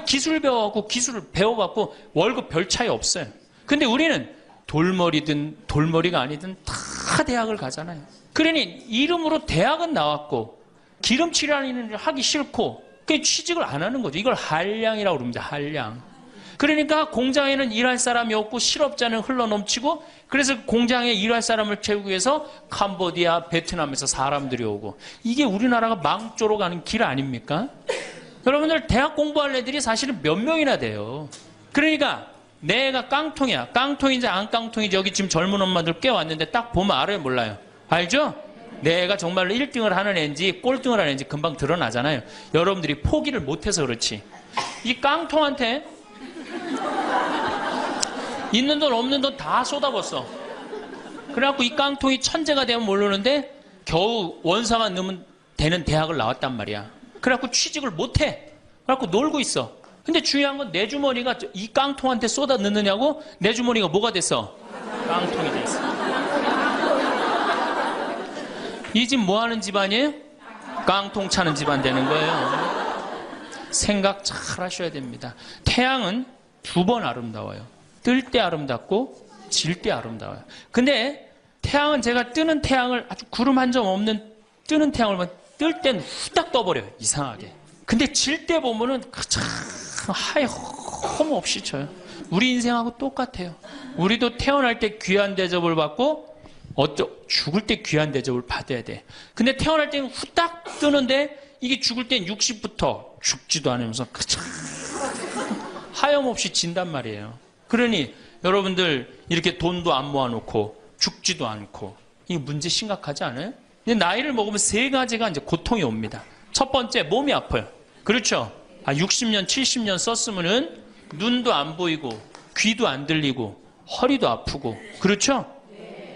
A: 기술 배워갖고 기술을 배워갖고 월급 별 차이 없어요. 근데 우리는 돌머리든 돌머리가 아니든 다 대학을 가잖아요. 그러니 이름으로 대학은 나왔고 기름칠하는 일을 하기 싫고 취직을 안 하는 거죠. 이걸 한량이라고 그럽니다. 한량. 그러니까 공장에는 일할 사람이 없고 실업자는 흘러넘치고 그래서 공장에 일할 사람을 채우기 위해서 캄보디아, 베트남에서 사람들이 오고 이게 우리나라가 망조로 가는 길 아닙니까? 여러분들 대학 공부할 애들이 사실은 몇 명이나 돼요. 그러니까 내가 깡통이야. 깡통인지 안 깡통인지 여기 지금 젊은 엄마들 꽤 왔는데 딱 보면 알아요 몰라요? 알죠? 내가 정말로 1등을 하는 애인지 꼴등을 하는 애인지 금방 드러나잖아요. 여러분들이 포기를 못해서 그렇지. 이 깡통한테 있는 돈 없는 돈 다 쏟아붓어. 그래갖고 이 깡통이 천재가 되면 모르는데 겨우 원서만 넣으면 되는 대학을 나왔단 말이야. 그래갖고 취직을 못해. 그래갖고 놀고 있어. 근데 중요한 건 내 주머니가 이 깡통한테 쏟아 넣느냐고 내 주머니가 뭐가 됐어? 깡통이 됐어. 이 집 뭐 하는 집안이에요? 깡통 차는 집안 되는 거예요. 생각 잘 하셔야 됩니다. 태양은 두 번 아름다워요. 뜰 때 아름답고 질 때 아름다워요. 근데 태양은 제가 뜨는 태양을 아주 구름 한 점 없는 뜨는 태양을 보면 뜰 때는 후딱 떠버려요. 이상하게. 근데 질 때 보면은 참 하얘 험 없이 쳐요. 우리 인생하고 똑같아요. 우리도 태어날 때 귀한 대접을 받고 죽을 때 귀한 대접을 받아야 돼. 근데 태어날 때는 후딱 뜨는데 이게 죽을 땐 60부터 죽지도 않으면서 참 하염없이 진단 말이에요. 그러니 여러분들 이렇게 돈도 안 모아놓고 죽지도 않고 이 문제 심각하지 않아요? 근데 나이를 먹으면 세 가지가 이제 고통이 옵니다. 첫 번째, 몸이 아파요. 그렇죠? 60년, 70년 썼으면은 눈도 안 보이고 귀도 안 들리고 허리도 아프고 그렇죠?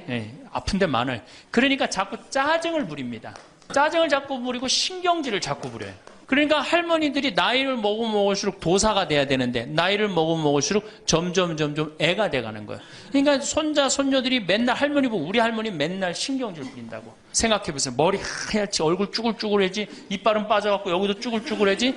A: 네, 아픈 데 많아요. 그러니까 자꾸 짜증을 부립니다. 짜증을 자꾸 부리고 신경질을 자꾸 부려요. 그러니까 할머니들이 나이를 먹으면 먹을수록 도사가 돼야 되는데 나이를 먹으면 먹을수록 점점 애가 돼가는 거예요. 그러니까 손자 손녀들이 맨날 할머니 보고 우리 할머니 맨날 신경질 부린다고. 생각해보세요. 머리 하얗지 얼굴 쭈글쭈글해지 이빨은 빠져갖고 여기도 쭈글쭈글해지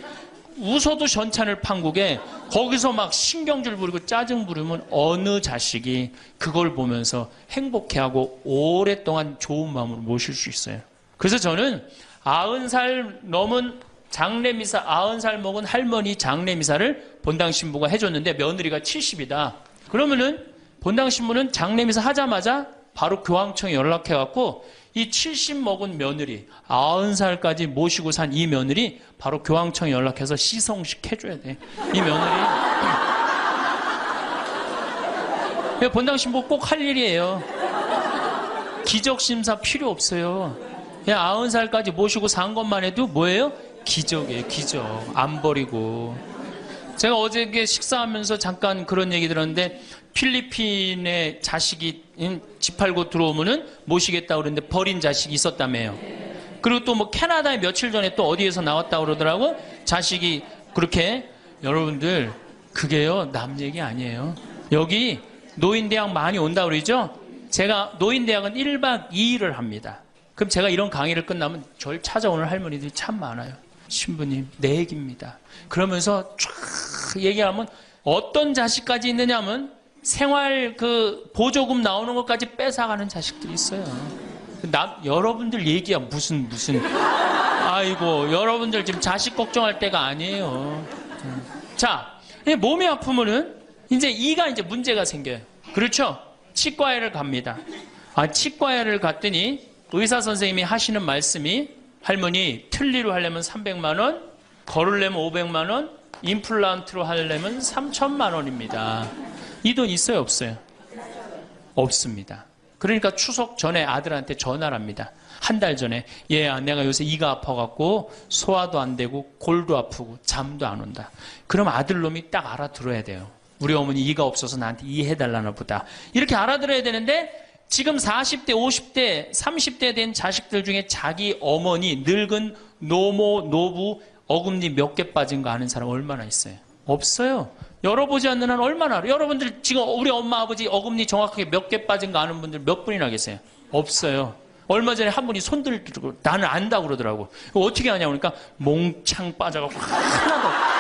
A: 웃어도 전찬을 판국에 거기서 막 신경질 부리고 짜증 부리면 어느 자식이 그걸 보면서 행복해하고 오랫동안 좋은 마음으로 모실 수 있어요. 그래서 저는 90살 넘은 장례미사 90살 먹은 할머니 장례미사를 본당 신부가 해줬는데 며느리가 70이다. 그러면은 본당 신부는 장례미사 하자마자 바로 교황청에 연락해갖고 이 70 먹은 며느리 90살까지 모시고 산 이 며느리 바로 교황청에 연락해서 시성식 해줘야 돼. 이 며느리 본당 신부 꼭 할 일이에요. 기적심사 필요 없어요. 그냥 90살까지 모시고 산 것만 해도 뭐예요? 기적이에요. 기적. 안 버리고. 제가 어저께 식사하면서 잠깐 그런 얘기 들었는데 필리핀에 자식이 집 팔고 들어오면은 모시겠다고 그러는데 버린 자식이 있었다며요. 그리고 또 뭐 캐나다에 며칠 전에 또 어디에서 나왔다고 그러더라고. 자식이 그렇게. 여러분들 그게요 남 얘기 아니에요. 여기 노인대학 많이 온다고 그러죠. 제가 노인대학은 1박 2일을 합니다. 그럼 제가 이런 강의를 끝나면 절 찾아오는 할머니들이 참 많아요. 신부님 내 얘기입니다. 그러면서 쫙 얘기하면 어떤 자식까지 있느냐면 생활 그 보조금 나오는 것까지 뺏어가는 자식들이 있어요. 여러분들 얘기야 무슨 아이고 여러분들 지금 자식 걱정할 때가 아니에요. 자, 몸이 아프면은 이제 이가 이제 문제가 생겨요. 그렇죠? 치과에를 갑니다. 치과에를 갔더니 의사 선생님이 하시는 말씀이 할머니 틀니로 하려면 300만 원, 걸으려면 500만 원, 임플란트로 하려면 3천만 원입니다. 이 돈 있어요, 없어요? 없습니다. 그러니까 추석 전에 아들한테 전화를 합니다. 한 달 전에 얘야 내가 요새 이가 아파갖고 소화도 안 되고 골도 아프고 잠도 안 온다. 그럼 아들놈이 딱 알아들어야 돼요. 우리 어머니 이가 없어서 나한테 이해해달라나 보다. 이렇게 알아들어야 되는데 지금 40대, 50대, 30대 된 자식들 중에 자기 어머니, 늙은 노모, 노부, 어금니 몇 개 빠진 거 아는 사람 얼마나 있어요? 없어요. 열어보지 않는 한 얼마나 알아요? 여러분들 지금 우리 엄마, 아버지 어금니 정확하게 몇 개 빠진 거 아는 분들 몇 분이나 계세요? 없어요. 얼마 전에 한 분이 손 들고 나는 안다고 그러더라고. 어떻게 하냐고 그러니까 몽창 빠져갖고 하나도 없어요.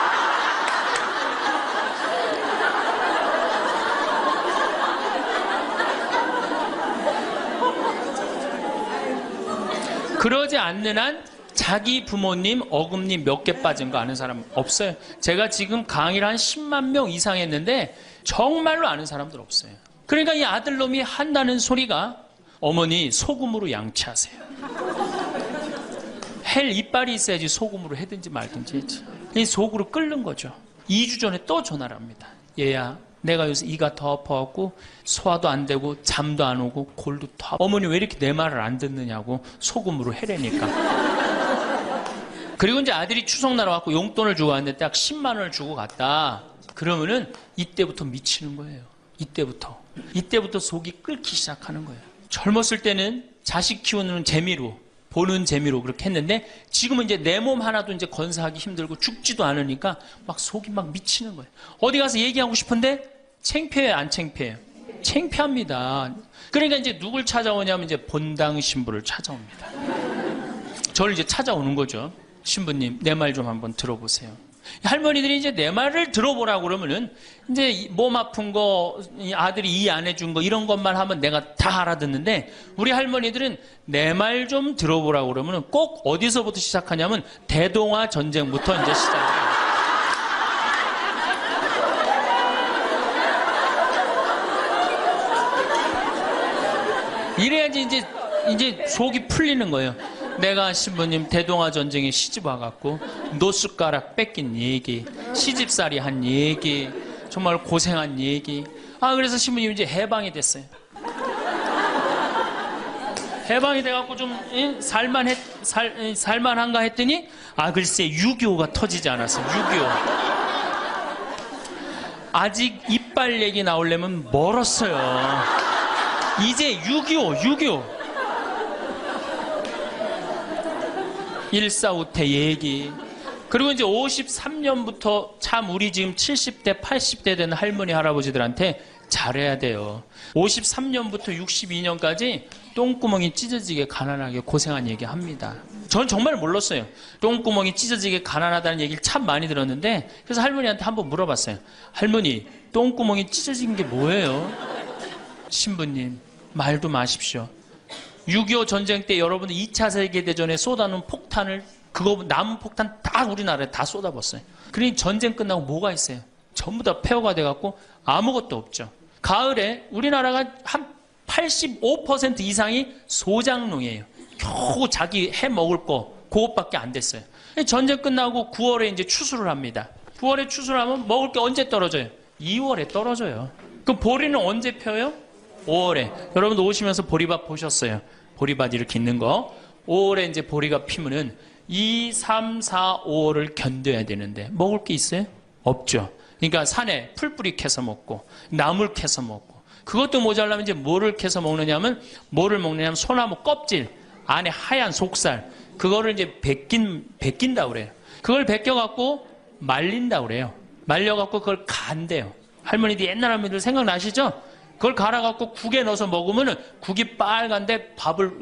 A: 그러지 않는 한 자기 부모님 어금니 몇 개 빠진 거 아는 사람 없어요. 제가 지금 강의를 한 10만 명 이상 했는데 정말로 아는 사람들 없어요. 그러니까 이 아들놈이 한다는 소리가 어머니 소금으로 양치하세요. 헬 이빨이 있어야지 소금으로 해든지 말든지 했지. 이 속으로 끓는 거죠. 2주 전에 또 전화를 합니다. 얘야 내가 요새 이가 더 아파갖고 소화도 안 되고 잠도 안 오고 골도 더 아파. 어머니 왜 이렇게 내 말을 안 듣느냐고 소금으로 해라니까. 그리고 이제 아들이 추석날 와갖고 용돈을 주고 왔는데 딱 10만 원을 주고 갔다. 그러면은 이때부터 미치는 거예요. 이때부터 속이 끓기 시작하는 거예요. 젊었을 때는 자식 키우는 재미로, 보는 재미로 그렇게 했는데, 지금은 이제 내 몸 하나도 이제 건사하기 힘들고 죽지도 않으니까 막 속이 막 미치는 거예요. 어디 가서 얘기하고 싶은데 창피해요, 안 창피해요? 창피합니다. 그러니까 이제 누굴 찾아오냐면 이제 본당 신부를 찾아옵니다. 저를 이제 찾아오는 거죠. 신부님, 내 말 좀 한번 들어보세요. 할머니들이 이제 내 말을 들어보라고 그러면은 이제 몸 아픈 거, 아들이 이해 안 해준 거 이런 것만 하면 내가 다 알아듣는데, 우리 할머니들은 내 말 좀 들어보라고 그러면은 꼭 어디서부터 시작하냐면 대동아 전쟁부터 이제 시작해요. 이래야지 이제 속이 풀리는 거예요. 내가 신부님 대동아 전쟁에 시집 와갖고 노숟가락 뺏긴 얘기, 시집살이 한 얘기, 정말 고생한 얘기. 그래서 신부님 이제 해방이 됐어요. 해방이 돼갖고 좀 살만한가 했더니 글쎄 6.25가 터지지 않았어요. 6.25 아직 이빨 얘기 나오려면 멀었어요. 이제 6.25 일사후퇴 얘기. 그리고 이제 53년부터 참 우리 지금 70대 80대 되는 할머니 할아버지들한테 잘해야 돼요. 53년부터 62년까지 똥구멍이 찢어지게 가난하게 고생한 얘기 합니다. 전 정말 몰랐어요. 똥구멍이 찢어지게 가난하다는 얘기를 참 많이 들었는데, 그래서 할머니한테 한번 물어봤어요. 할머니, 똥구멍이 찢어진 게 뭐예요? 신부님, 말도 마십시오. 6.25 전쟁 때 여러분들 2차 세계대전에 쏟아놓은 폭탄을, 그거 남은 폭탄 다 우리나라에 다 쏟아붓어요. 그러니 전쟁 끝나고 뭐가 있어요? 전부 다 폐허가 돼갖고 아무것도 없죠. 가을에 우리나라가 한 85% 이상이 소장농이에요. 겨우 자기 해 먹을 거 그것밖에 안 됐어요. 전쟁 끝나고 9월에 이제 추수를 합니다. 9월에 추수를 하면 먹을 게 언제 떨어져요? 2월에 떨어져요. 그럼 보리는 언제 펴요? 5월에. 여러분도 오시면서 보리밭 보셨어요? 보리밭 이렇게 있는 거. 5월에 이제 보리가 피면은 2, 3, 4, 5월을 견뎌야 되는데 먹을 게 있어요? 없죠. 그러니까 산에 풀뿌리 캐서 먹고 나물 캐서 먹고, 그것도 모자라면 이제 뭐를 캐서 먹느냐면, 소나무 껍질 안에 하얀 속살, 그거를 이제 벗긴다 그래요. 그걸 벗겨갖고 말린다 그래요. 말려갖고 그걸 간대요. 할머니들, 옛날 할머니들 생각나시죠? 그걸 갈아갖고 국에 넣어서 먹으면은 국이 빨간데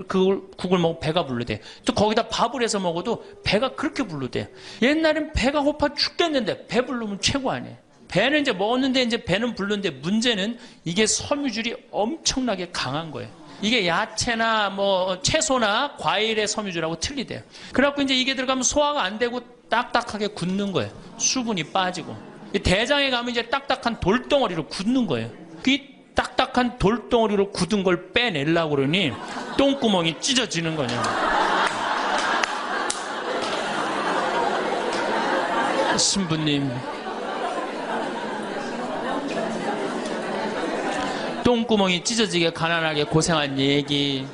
A: 국을 먹으면 배가 부르대. 또 거기다 밥을 해서 먹어도 배가 그렇게 부르대. 옛날엔 배가 고파 죽겠는데 배 부르면 최고 아니에요. 배는 이제 먹었는데 이제 배는 부르는데, 문제는 이게 섬유질이 엄청나게 강한 거예요. 이게 야채나 뭐 채소나 과일의 섬유질하고 틀리대요. 그래갖고 이제 이게 들어가면 소화가 안 되고 딱딱하게 굳는 거예요. 수분이 빠지고. 대장에 가면 이제 딱딱한 돌덩어리로 굳는 거예요. 그 딱딱한 돌덩어리로 굳은 걸 빼내려고 그러니 똥구멍이 찢어지는 거냐. 신부님, 똥구멍이 찢어지게 가난하게 고생한 얘기.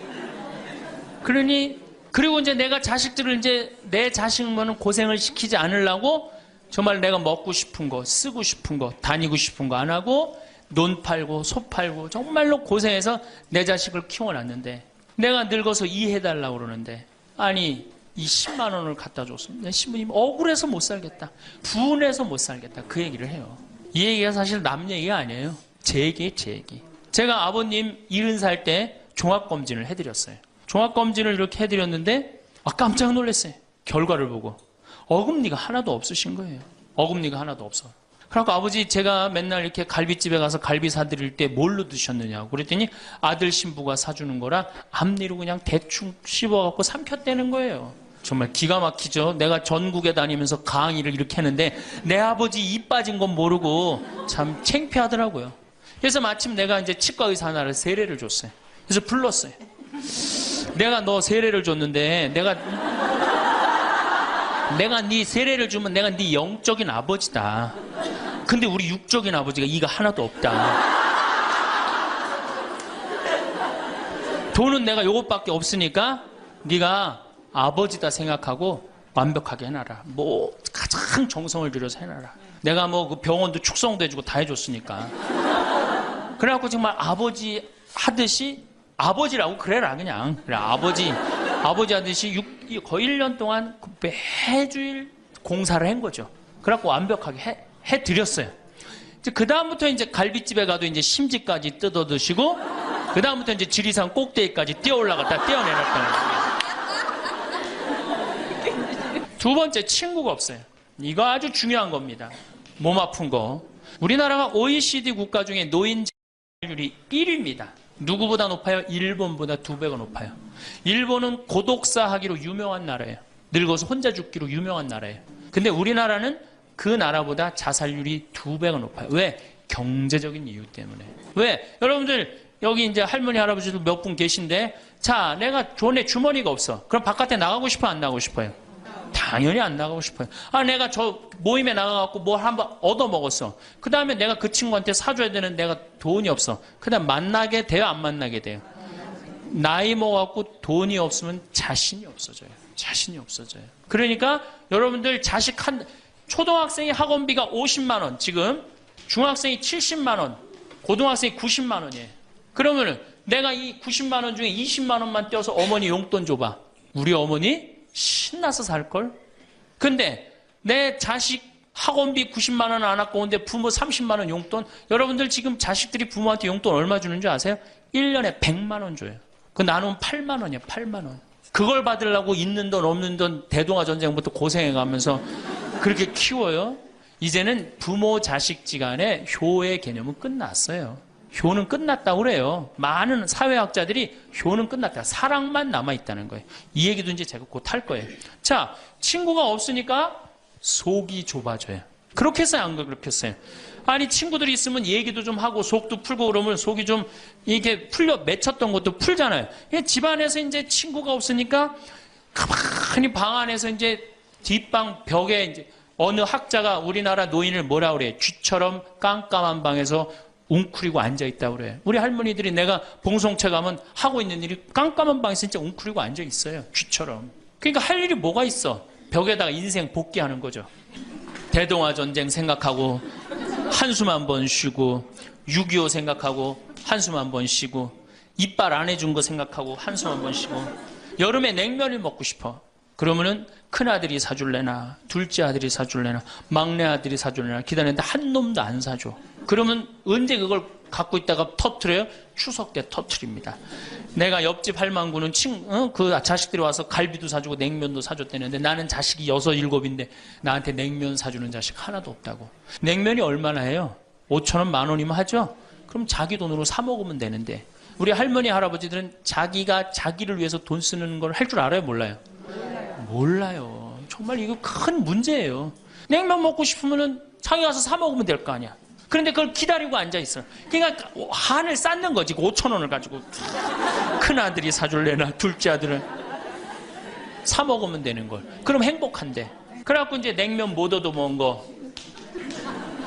A: 그리고 이제 내가 자식들을 내 자식만은 고생을 시키지 않으려고 정말 내가 먹고 싶은 거, 쓰고 싶은 거, 다니고 싶은 거 안 하고 논 팔고 소 팔고 정말로 고생해서 내 자식을 키워놨는데, 내가 늙어서 이해해달라고 그러는데, 아니 이 10만 원을 갖다 줬으면 신부님 억울해서 못 살겠다, 분해서 못 살겠다, 그 얘기를 해요. 이 얘기가 사실 남 얘기가 아니에요. 제 얘기예요, 제 얘기. 제가 아버님 70살 때 종합검진을 해드렸어요. 종합검진을 이렇게 해드렸는데 깜짝 놀랐어요. 결과를 보고 어금니가 하나도 없으신 거예요. 어금니가 하나도 없어. 그래서 아버지, 제가 맨날 이렇게 갈비집에 가서 갈비 사드릴 때 뭘로 드셨느냐고 그랬더니 아들 신부가 사주는 거라 앞니로 그냥 대충 씹어갖고 삼켰다는 거예요. 정말 기가 막히죠. 내가 전국에 다니면서 강의를 이렇게 했는데 내 아버지 입 빠진 건 모르고 참 창피하더라고요. 그래서 마침 내가 이제 치과 의사 하나를 세례를 줬어요. 그래서 불렀어요. 내가 너 세례를 줬는데 내가 네 세례를 주면 내가 네 영적인 아버지다. 근데 우리 육적인 아버지가 이가 하나도 없다. 돈은 내가 요것밖에 없으니까 네가 아버지다 생각하고 완벽하게 해놔라. 뭐 가장 정성을 들여서 해놔라. 내가 뭐 그 병원도 축성도 해주고 다 해줬으니까. 그래갖고 정말 아버지 하듯이 아버지라고 그래라 그냥. 그래, 아버지 하듯이 거의 1년 동안 매주일 공사를 한 거죠. 그래갖고 완벽하게 해드렸어요. 그 다음부터 이제 갈비집에 가도 이제 심지까지 뜯어 드시고, 그 다음부터 이제 지리산 꼭대기까지 뛰어 올라갔다 뛰어내렸다는 거예요. 두 번째, 친구가 없어요. 이거 아주 중요한 겁니다. 몸 아픈 거. 우리나라가 OECD 국가 중에 노인 자살률이 1위입니다. 누구보다 높아요? 일본보다 2배가 높아요. 일본은 고독사 하기로 유명한 나라예요. 늙어서 혼자 죽기로 유명한 나라예요. 근데 우리나라는 그 나라보다 자살률이 2배가 높아요. 왜? 경제적인 이유 때문에. 왜? 여러분들 여기 이제 할머니 할아버지도 몇 분 계신데, 자, 내가 돈에 주머니가 없어. 그럼 바깥에 나가고 싶어 안 나가고 싶어요? 당연히 안 나가고 싶어요. 아, 내가 저 모임에 나가갖고 뭘 한번 얻어먹었어. 그 다음에 내가 그 친구한테 사줘야 되는 내가 돈이 없어. 그 다음 만나게 돼요? 안 만나게 돼요? 나이 먹어갖고 돈이 없으면 자신이 없어져요. 자신이 없어져요. 그러니까 여러분들 자식 초등학생이 학원비가 50만 원, 지금 중학생이 70만 원, 고등학생이 90만 원이에요. 그러면은 내가 이 90만 원 중에 20만 원만 떼어서 어머니 용돈 줘봐. 우리 어머니 신나서 살걸? 근데 내 자식 학원비 90만 원 안 아까운데 부모 30만 원 용돈? 여러분들 지금 자식들이 부모한테 용돈 얼마 주는 줄 아세요? 1년에 100만 원 줘요. 그 나누면 8만 원이야, 8만 원. 그걸 받으려고 있는 돈 없는 돈 대동아 전쟁부터 고생해가면서 그렇게 키워요. 이제는 부모 자식지간의 효의 개념은 끝났어요. 효는 끝났다고 그래요. 많은 사회학자들이 효는 끝났다. 사랑만 남아있다는 거예요. 이 얘기도 이제 제가 곧 할 거예요. 자, 친구가 없으니까 속이 좁아져요. 그렇게 했어요? 안 그렇게 했어요? 아니, 친구들이 있으면 얘기도 좀 하고 속도 풀고 그러면 속이 좀 이게 풀려 맺혔던 것도 풀잖아요. 집안에서 이제 친구가 없으니까 가만히 방 안에서 이제 뒷방 벽에 이제 어느 학자가 우리나라 노인을 뭐라 그래? 쥐처럼 깜깜한 방에서 웅크리고 앉아있다고 그래요. 우리 할머니들이 내가 봉송체 가면 하고 있는 일이 깜깜한 방에서 진짜 웅크리고 앉아있어요. 쥐처럼. 그러니까 할 일이 뭐가 있어? 벽에다가 인생 복귀하는 거죠. 대동아 전쟁 생각하고 한숨 한 번 쉬고 6.25 생각하고 한숨 한 번 쉬고 이빨 안 해준 거 생각하고 한숨 한 번 쉬고 여름에 냉면을 먹고 싶어. 그러면은 큰아들이 사줄래나 둘째 아들이 사줄래나 막내 아들이 사줄래나 기다렸는데 한 놈도 안 사줘. 그러면 언제 그걸 갖고 있다가 터트려요? 추석 때 터트립니다. 내가 옆집 할망구는 그 자식들이 와서 갈비도 사주고 냉면도 사줬다는데 나는 자식이 6, 7인데 나한테 냉면 사주는 자식 하나도 없다고. 냉면이 얼마나 해요? 5,000원, 10,000원이면 하죠? 그럼 자기 돈으로 사 먹으면 되는데 우리 할머니 할아버지들은 자기가 자기를 위해서 돈 쓰는 걸 할 줄 알아요? 몰라요? 몰라요. 정말 이거 큰 문제예요. 냉면 먹고 싶으면은 자기 가서 사 먹으면 될 거 아니야. 그런데 그걸 기다리고 앉아있어요. 그러니까 한을 쌓는 거지. 5,000원을 가지고. 큰아들이 사줄래나 둘째 아들은 사 먹으면 되는 걸. 그럼 행복한데. 그래갖고 이제 냉면 못 얻어먹은 거.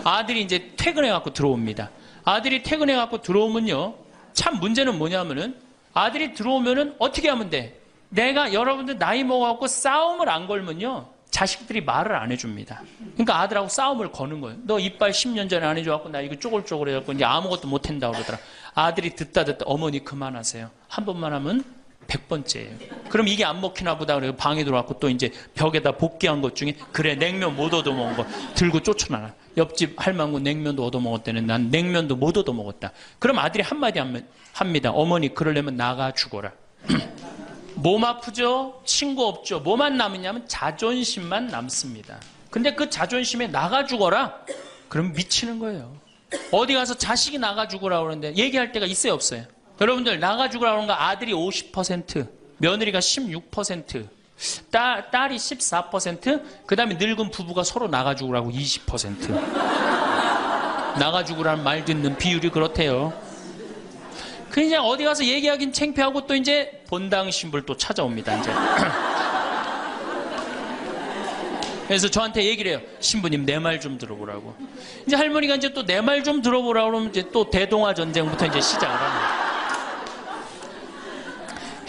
A: 아들이 이제 퇴근해갖고 들어옵니다. 아들이 퇴근해갖고 들어오면요. 참 문제는 뭐냐면은 아들이 들어오면은 어떻게 하면 돼? 내가 여러분들 나이 먹어갖고 싸움을 안 걸면요. 자식들이 말을 안 해줍니다. 그러니까 아들하고 싸움을 거는 거예요. 너 이빨 10년 전에 안 해줘갖고 나 이거 쪼글쪼글 해갖고 이제 아무것도 못한다고 그러더라. 아들이 듣다 어머니 그만하세요. 한 번만 하면 100번째예요. 그럼 이게 안 먹히나 보다 그래서 방에 들어왔고 또 이제 벽에다 복귀한 것 중에 그래 냉면 못 얻어먹은 거 들고 쫓아나가. 옆집 할망구 냉면도 얻어먹었다는 난 냉면도 못 얻어먹었다. 그럼 아들이 한마디 합니다. 어머니 그러려면 나가 죽어라. 몸 아프죠? 친구 없죠? 뭐만 남으냐면 자존심만 남습니다. 근데 그 자존심에 나가 죽어라? 그럼 미치는 거예요. 어디 가서 자식이 나가 죽으라 그러는데 얘기할 때가 있어요 없어요? 여러분들 나가 죽으라 그러는 거 아들이 50%, 며느리가 16%, 딸이 14%, 그 다음에 늙은 부부가 서로 나가 죽으라고 20%. 나가 죽으라는 말 듣는 비율이 그렇대요. 그냥 어디 가서 얘기하긴 창피하고 또 이제 본당 신불 또 찾아옵니다. 이제. 그래서 저한테 얘기를 해요. 신부님 내 말 좀 들어보라고. 이제 할머니가 이제 또 내 말 좀 들어보라고 그러면 이제 또 대동아 전쟁부터 이제 시작을 합니다.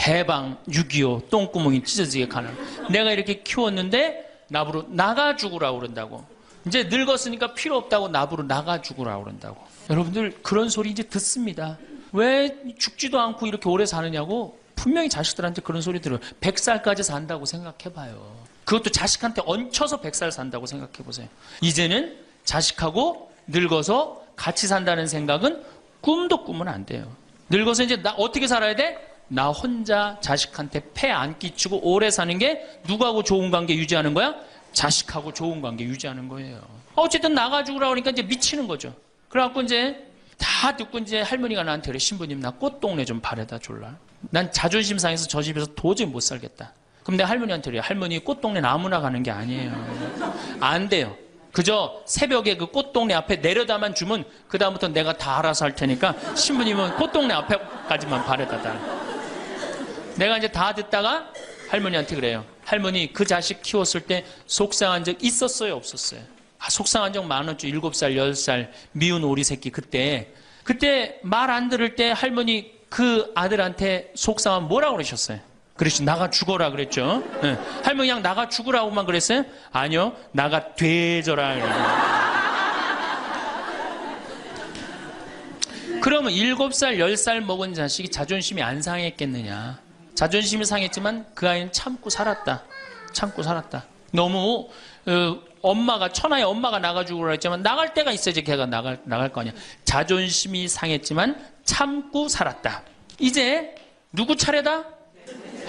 A: 해방, 6.25, 똥구멍이 찢어지게 가는. 내가 이렇게 키웠는데 나부로 나가 죽으라고 그런다고. 이제 늙었으니까 필요 없다고 나부로 나가 죽으라고 그런다고. 여러분들 그런 소리 이제 듣습니다. 왜 죽지도 않고 이렇게 오래 사느냐고 분명히 자식들한테 그런 소리 들어요. 100살까지 산다고 생각해봐요. 그것도 자식한테 얹혀서 100살 산다고 생각해보세요. 이제는 자식하고 늙어서 같이 산다는 생각은 꿈도 꾸면 안 돼요. 늙어서 이제 나 어떻게 살아야 돼? 나 혼자 자식한테 폐 안 끼치고 오래 사는 게 누구하고 좋은 관계 유지하는 거야? 자식하고 좋은 관계 유지하는 거예요. 어쨌든 나가 죽으라 그러니까 이제 미치는 거죠. 그래갖고 이제 다 듣고 이제 할머니가 나한테 그래. 신부님 나 꽃동네 좀 바래다 줄라. 난 자존심 상해서 저 집에서 도저히 못 살겠다. 그럼 내가 할머니한테 그래. 할머니 꽃동네는 아무나 가는 게 아니에요. 안 돼요. 그저 새벽에 그 꽃동네 앞에 내려다만 주면 그 다음부터 내가 다 알아서 할 테니까 신부님은 꽃동네 앞에까지만 바래다 달라. 내가 이제 다 듣다가 할머니한테 그래요. 할머니 그 자식 키웠을 때 속상한 적 있었어요? 없었어요? 속상한 적 많았죠. 7살, 10살 미운 오리 새끼 그때 말 안 들을 때 할머니 그 아들한테 속상하면 뭐라고 그러셨어요? 그랬죠. 나가 죽어라 그랬죠. 네. 할머니 그냥 나가 죽으라고만 그랬어요? 아니요. 나가 되져라. 그러면 7살, 10살 먹은 자식이 자존심이 안 상했겠느냐. 자존심이 상했지만 그 아이는 참고 살았다. 참고 살았다. 너무 엄마가 천하의 엄마가 나가 죽으라 했지만 나갈 때가 있어야지 걔가 나갈 거 아니야. 자존심이 상했지만 참고 살았다. 이제 누구 차례다?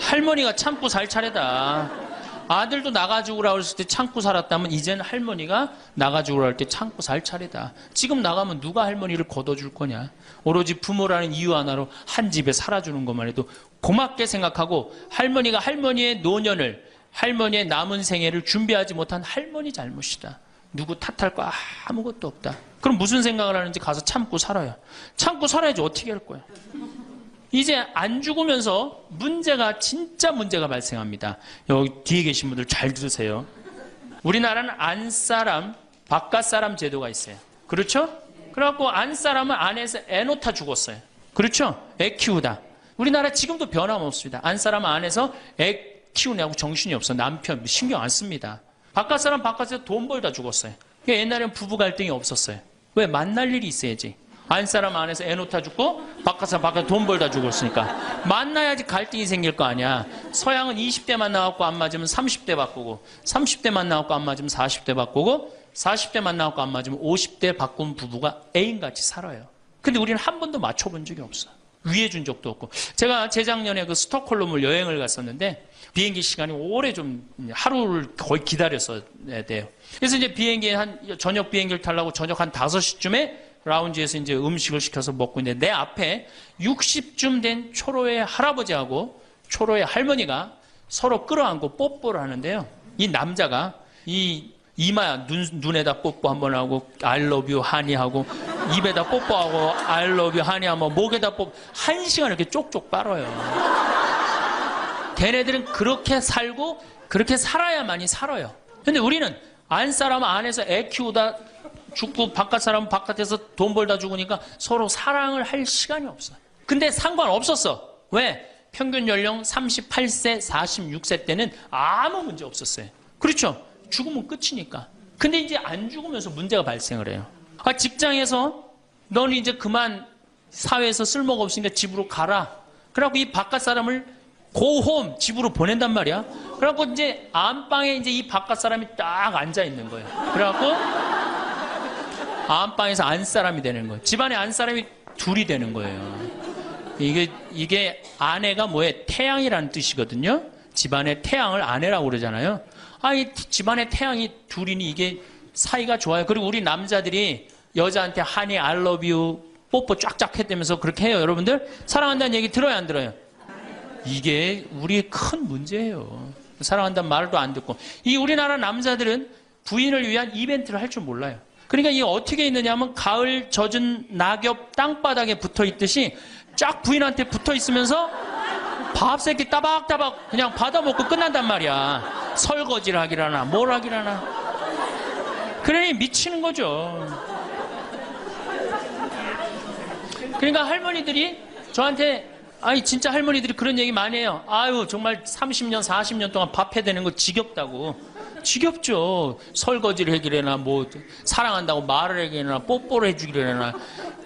A: 할머니가 참고 살 차례다. 아들도 나가 죽으라 그랬을 때 참고 살았다면 이제는 할머니가 나가 죽으라 할 때 참고 살 차례다. 지금 나가면 누가 할머니를 걷어줄 거냐. 오로지 부모라는 이유 하나로 한 집에 살아주는 것만 해도 고맙게 생각하고 할머니가 할머니의 노년을 할머니의 남은 생애를 준비하지 못한 할머니 잘못이다. 누구 탓할 거 아무것도 없다. 그럼 무슨 생각을 하는지 가서 참고 살아요. 참고 살아야지 어떻게 할 거야. 이제 안 죽으면서 진짜 문제가 발생합니다. 여기 뒤에 계신 분들 잘 들으세요. 우리나라는 안사람, 바깥사람 제도가 있어요. 그렇죠? 그래갖고 안사람은 안에서 애 놓다 죽었어요. 그렇죠? 애 키우다. 우리나라 지금도 변함없습니다. 안사람은 안에서 애 키우냐고 정신이 없어. 남편 신경 안 씁니다. 바깥사람 바깥에서 돈 벌다 죽었어요. 옛날에는 부부 갈등이 없었어요. 왜? 만날 일이 있어야지. 안사람 안에서 애 놓다 죽고 바깥사람 바깥에 돈 벌다 죽었으니까 만나야지 갈등이 생길 거 아니야. 서양은 20대만 나왔고 안 맞으면 30대 바꾸고 30대만 나왔고 안 맞으면 40대 바꾸고 40대만 나왔고 안 맞으면 50대 바꾼 부부가 애인같이 살아요. 근데 우리는 한 번도 맞춰본 적이 없어. 위해준 적도 없고. 제가 재작년에 그 스톡홀름을 여행을 갔었는데 비행기 시간이 오래 좀 하루를 거의 기다렸어야 돼요. 그래서 이제 저녁 비행기를 타려고 저녁 한 5시쯤에 라운지에서 이제 음식을 시켜서 먹고 있는데 내 앞에 60쯤 된 초로의 할아버지하고 초로의 할머니가 서로 끌어안고 뽀뽀를 하는데요. 이 남자가 이마야 눈에다 뽀뽀 한번 하고 I love you 하니 하고 입에다 뽀뽀하고 I love you 하니 하면 목에다 뽀뽀 1시간 이렇게 쪽쪽 빨아요. 걔네들은 그렇게 살고 그렇게 살아야만이 살아요. 근데 우리는 안 사람은 안에서 애 키우다 죽고 바깥 사람은 바깥에서 돈 벌다 죽으니까 서로 사랑을 할 시간이 없어. 근데 상관없었어. 왜? 평균 연령 38세, 46세 때는 아무 문제 없었어요. 그렇죠? 죽으면 끝이니까. 근데 이제 안 죽으면서 문제가 발생을 해요. 직장에서 너는 이제 그만 사회에서 쓸모가 없으니까 집으로 가라. 그래갖고 이 바깥 사람을 고홈 집으로 보낸단 말이야. 그래갖고 이제 안방에 이제 이 바깥 사람이 딱 앉아 있는 거예요. 그래갖고 안방에서 안사람이 되는 거예요. 집안에 안사람이 둘이 되는 거예요. 이게 아내가 뭐예요? 태양이라는 뜻이거든요. 집안의 태양을 아내라고 그러잖아요. 이 집안의 태양이 둘이니 이게 사이가 좋아요. 그리고 우리 남자들이 여자한테 하니 I love you 뽀뽀 쫙쫙 했다면서 그렇게 해요. 여러분들 사랑한다는 얘기 들어요 안 들어요? 이게 우리의 큰 문제예요. 사랑한다는 말도 안 듣고. 이 우리나라 남자들은 부인을 위한 이벤트를 할 줄 몰라요. 그러니까 이게 어떻게 있느냐 하면 가을 젖은 낙엽 땅바닥에 붙어 있듯이 쫙 부인한테 붙어 있으면서 밥 새끼 따박따박 그냥 받아먹고 끝난단 말이야. 설거지를 하기라나 뭘 하기라나. 그러니 미치는 거죠. 그러니까 할머니들이 저한테 진짜 할머니들이 그런 얘기 많이 해요. 정말 30년 40년 동안 밥 해대는 거 지겹다고. 지겹죠. 설거지를 해기래나 뭐 사랑한다고 말을 해기래나 뽀뽀를 해주기래나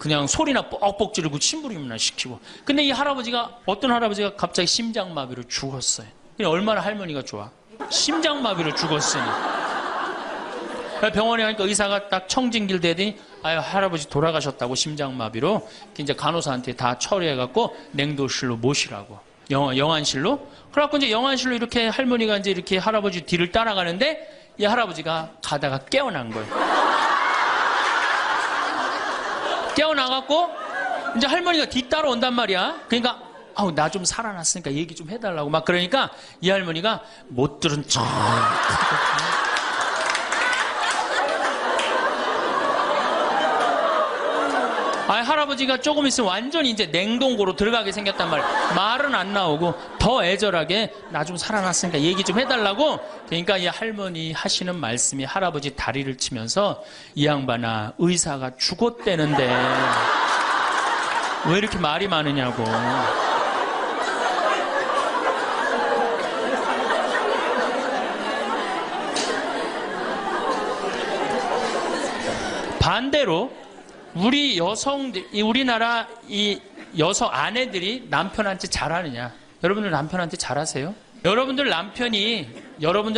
A: 그냥 소리나 뻑뻑 지르고 심부름이나 시키고. 근데 이 할아버지가, 어떤 할아버지가 갑자기 심장마비로 죽었어요. 얼마나 할머니가 좋아. 심장마비로 죽었으니. 병원에 가니까 의사가 딱 청진길 대더니 아유 할아버지 돌아가셨다고 심장마비로. 이제 간호사한테 다 처리해갖고 냉도실로 모시라고. 영안실로. 그래갖고 이제 영안실로 이렇게 할머니가 이제 이렇게 할아버지 뒤를 따라가는데 이 할아버지가 가다가 깨어난 거예요. 깨어나갖고 이제 할머니가 뒤따라온단 말이야. 그러니까 아우 나 좀 살아났으니까 얘기 좀 해달라고 막 그러니까 이 할머니가 못 들은 척. 할아버지가 조금 있으면 완전히 이제 냉동고로 들어가게 생겼단 말이야. 말은 안 나오고 더 애절하게 나 좀 살아났으니까 얘기 좀 해달라고. 그러니까 이 할머니 하시는 말씀이 할아버지 다리를 치면서 이 양반아 의사가 죽었대는데 왜 이렇게 말이 많으냐고. 반대로 우리 여성들, 우리나라 이 여성 아내들이 남편한테 잘하느냐? 여러분들 남편한테 잘하세요? 여러분들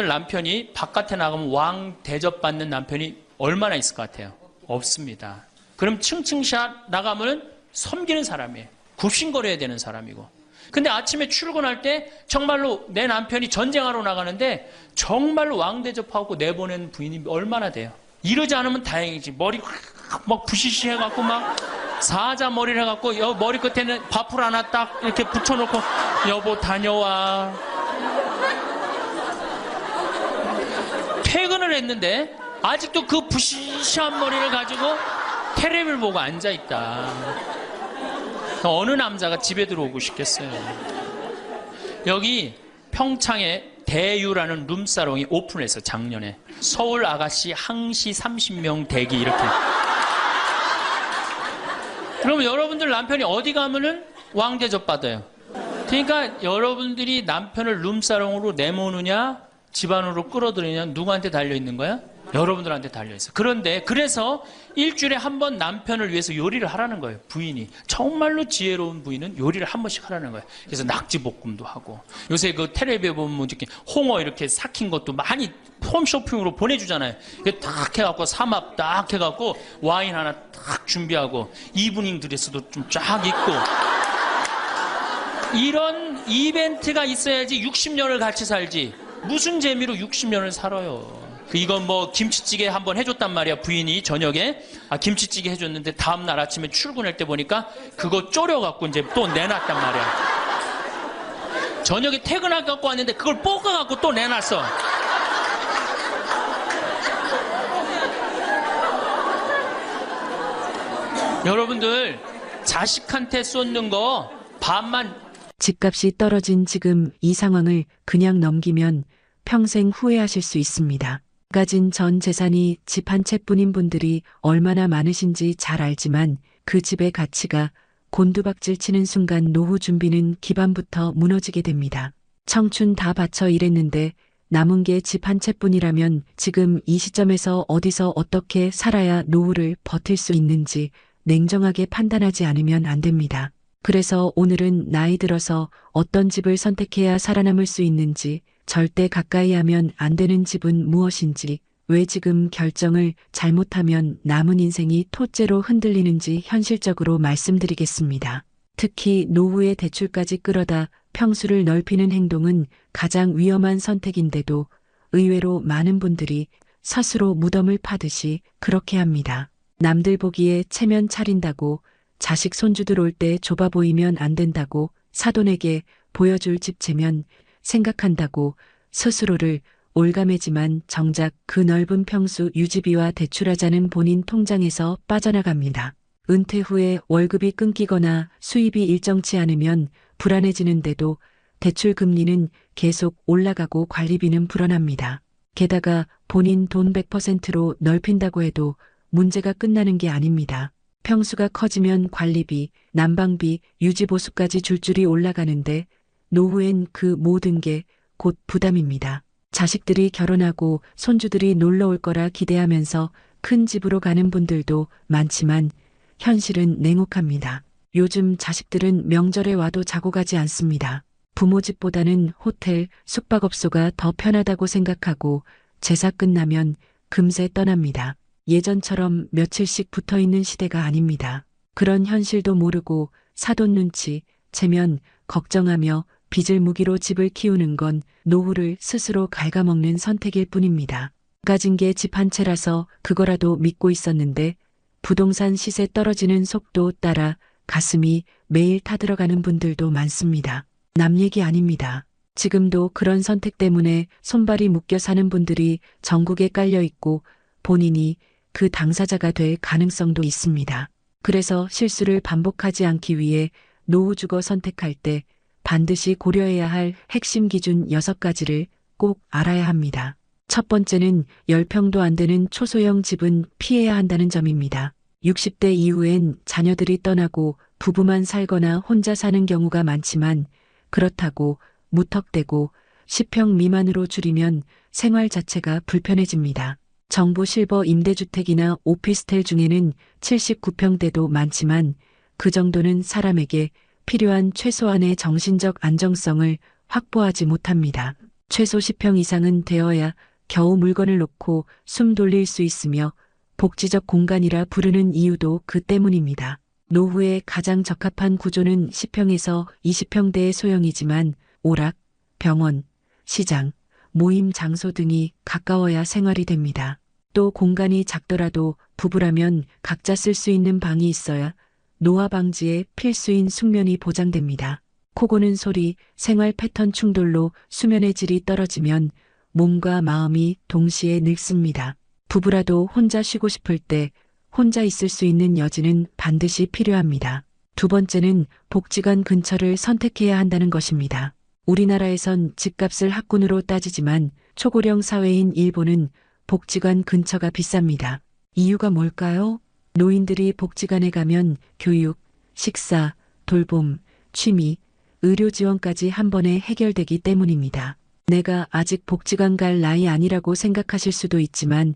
A: 남편이 바깥에 나가면 왕 대접받는 남편이 얼마나 있을 것 같아요? 없습니다. 그럼 층층샷 나가면 섬기는 사람이에요. 굽신거려야 되는 사람이고. 근데 아침에 출근할 때 정말로 내 남편이 전쟁하러 나가는데 정말로 왕 대접하고 내보낸 부인이 얼마나 돼요? 이러지 않으면 다행이지. 머리 막 부시시 해갖고 막 사자 머리를 해갖고 머리 끝에는 밥풀 하나 딱 이렇게 붙여놓고 여보 다녀와. 퇴근을 했는데 아직도 그 부시시한 머리를 가지고 테레비를 보고 앉아있다. 어느 남자가 집에 들어오고 싶겠어요. 여기 평창에 대유라는 룸사롱이 오픈했어 작년에. 서울 아가씨 항시 30명 대기 이렇게. 그러면 여러분들 남편이 어디 가면은 왕대접 받아요. 그러니까 여러분들이 남편을 룸사롱으로 내모느냐 집안으로 끌어들이냐 누구한테 달려있는 거야? 여러분들한테 달려있어. 그런데 그래서 일주일에 한 번 남편을 위해서 요리를 하라는 거예요. 부인이. 정말로 지혜로운 부인은 요리를 한 번씩 하라는 거예요. 그래서 낙지볶음도 하고 요새 그 텔레비에 보면 이렇게 홍어 이렇게 삭힌 것도 많이 홈쇼핑으로 보내주잖아요. 딱 해갖고 삼합 딱 해갖고 와인 하나 딱 준비하고 이브닝 드레스도 좀 쫙 입고 이런 이벤트가 있어야지 60년을 같이 살지. 무슨 재미로 60년을 살아요. 이건 뭐 김치찌개 한번 해줬단 말이야. 부인이 저녁에 김치찌개 해줬는데 다음날 아침에 출근할 때 보니까 그거 졸여갖고 이제 또 내놨단 말이야. 저녁에 퇴근할 갖고 왔는데 그걸 볶아갖고 또 내놨어. 여러분들 자식한테 쏟는 거 반만.
B: 집값이 떨어진 지금 이 상황을 그냥 넘기면 평생 후회하실 수 있습니다. 가진 전 재산이 집 한 채뿐인 분들이 얼마나 많으신지 잘 알지만 그 집의 가치가 곤두박질 치는 순간 노후 준비는 기반부터 무너지게 됩니다. 청춘 다 바쳐 일했는데 남은 게 집 한 채뿐이라면 지금 이 시점에서 어디서 어떻게 살아야 노후를 버틸 수 있는지 냉정하게 판단하지 않으면 안 됩니다. 그래서 오늘은 나이 들어서 어떤 집을 선택해야 살아남을 수 있는지, 절대 가까이 하면 안 되는 집은 무엇인지, 왜 지금 결정을 잘못하면 남은 인생이 토째로 흔들리는지 현실적으로 말씀드리겠습니다. 특히 노후의 대출까지 끌어다 평수를 넓히는 행동은 가장 위험한 선택인데도 의외로 많은 분들이 스스로 무덤을 파듯이 그렇게 합니다. 남들 보기에 체면 차린다고, 자식 손주들 올 때 좁아 보이면 안 된다고, 사돈에게 보여줄 집채면 생각한다고 스스로를 올가매지만 정작 그 넓은 평수 유지비와 대출하자는 본인 통장에서 빠져나갑니다. 은퇴 후에 월급이 끊기거나 수입이 일정치 않으면 불안해지는데도 대출 금리는 계속 올라가고 관리비는 불어납니다. 게다가 본인 돈 100%로 넓힌다고 해도 문제가 끝나는 게 아닙니다. 평수가 커지면 관리비, 난방비, 유지보수까지 줄줄이 올라가는데 노후엔 그 모든 게 곧 부담입니다. 자식들이 결혼하고 손주들이 놀러 올 거라 기대하면서 큰 집으로 가는 분들도 많지만 현실은 냉혹합니다. 요즘 자식들은 명절에 와도 자고 가지 않습니다. 부모 집보다는 호텔, 숙박업소가 더 편하다고 생각하고 제사 끝나면 금세 떠납니다. 예전처럼 며칠씩 붙어 있는 시대가 아닙니다. 그런 현실도 모르고 사돈 눈치 채면 걱정하며 빚을 무기로 집을 키우는 건 노후를 스스로 갉아먹는 선택일 뿐입니다. 가진 게 집 한 채라서 그거라도 믿고 있었는데 부동산 시세 떨어지는 속도 따라 가슴이 매일 타들어가는 분들도 많습니다. 남 얘기 아닙니다. 지금도 그런 선택 때문에 손발이 묶여 사는 분들이 전국에 깔려 있고 본인이 그 당사자가 될 가능성도 있습니다. 그래서 실수를 반복하지 않기 위해 노후주거 선택할 때 반드시 고려해야 할 핵심 기준 6가지를 꼭 알아야 합니다. 첫 번째는 10평도 안 되는 초소형 집은 피해야 한다는 점입니다. 60대 이후엔 자녀들이 떠나고 부부만 살거나 혼자 사는 경우가 많지만 그렇다고 무턱대고 10평 미만으로 줄이면 생활 자체가 불편해집니다. 정부 실버 임대주택이나 오피스텔 중에는 79평대도 많지만 그 정도는 사람에게 필요한 최소한의 정신적 안정성을 확보하지 못합니다. 최소 10평 이상은 되어야 겨우 물건을 놓고 숨 돌릴 수 있으며 복지적 공간이라 부르는 이유도 그 때문입니다. 노후에 가장 적합한 구조는 10평에서 20평대의 소형이지만 오락, 병원, 시장, 모임 장소 등이 가까워야 생활이 됩니다. 또 공간이 작더라도 부부라면 각자 쓸 수 있는 방이 있어야 노화 방지에 필수인 숙면이 보장됩니다. 코 고는 소리, 생활 패턴 충돌로 수면의 질이 떨어지면 몸과 마음이 동시에 늙습니다. 부부라도 혼자 쉬고 싶을 때 혼자 있을 수 있는 여지는 반드시 필요합니다. 두 번째는 복지관 근처를 선택해야 한다는 것입니다. 우리나라에선 집값을 학군으로 따지지만 초고령 사회인 일본은 복지관 근처가 비쌉니다. 이유가 뭘까요? 노인들이 복지관에 가면 교육, 식사, 돌봄, 취미, 의료 지원까지 한 번에 해결되기 때문입니다. 내가 아직 복지관 갈 나이 아니라고 생각하실 수도 있지만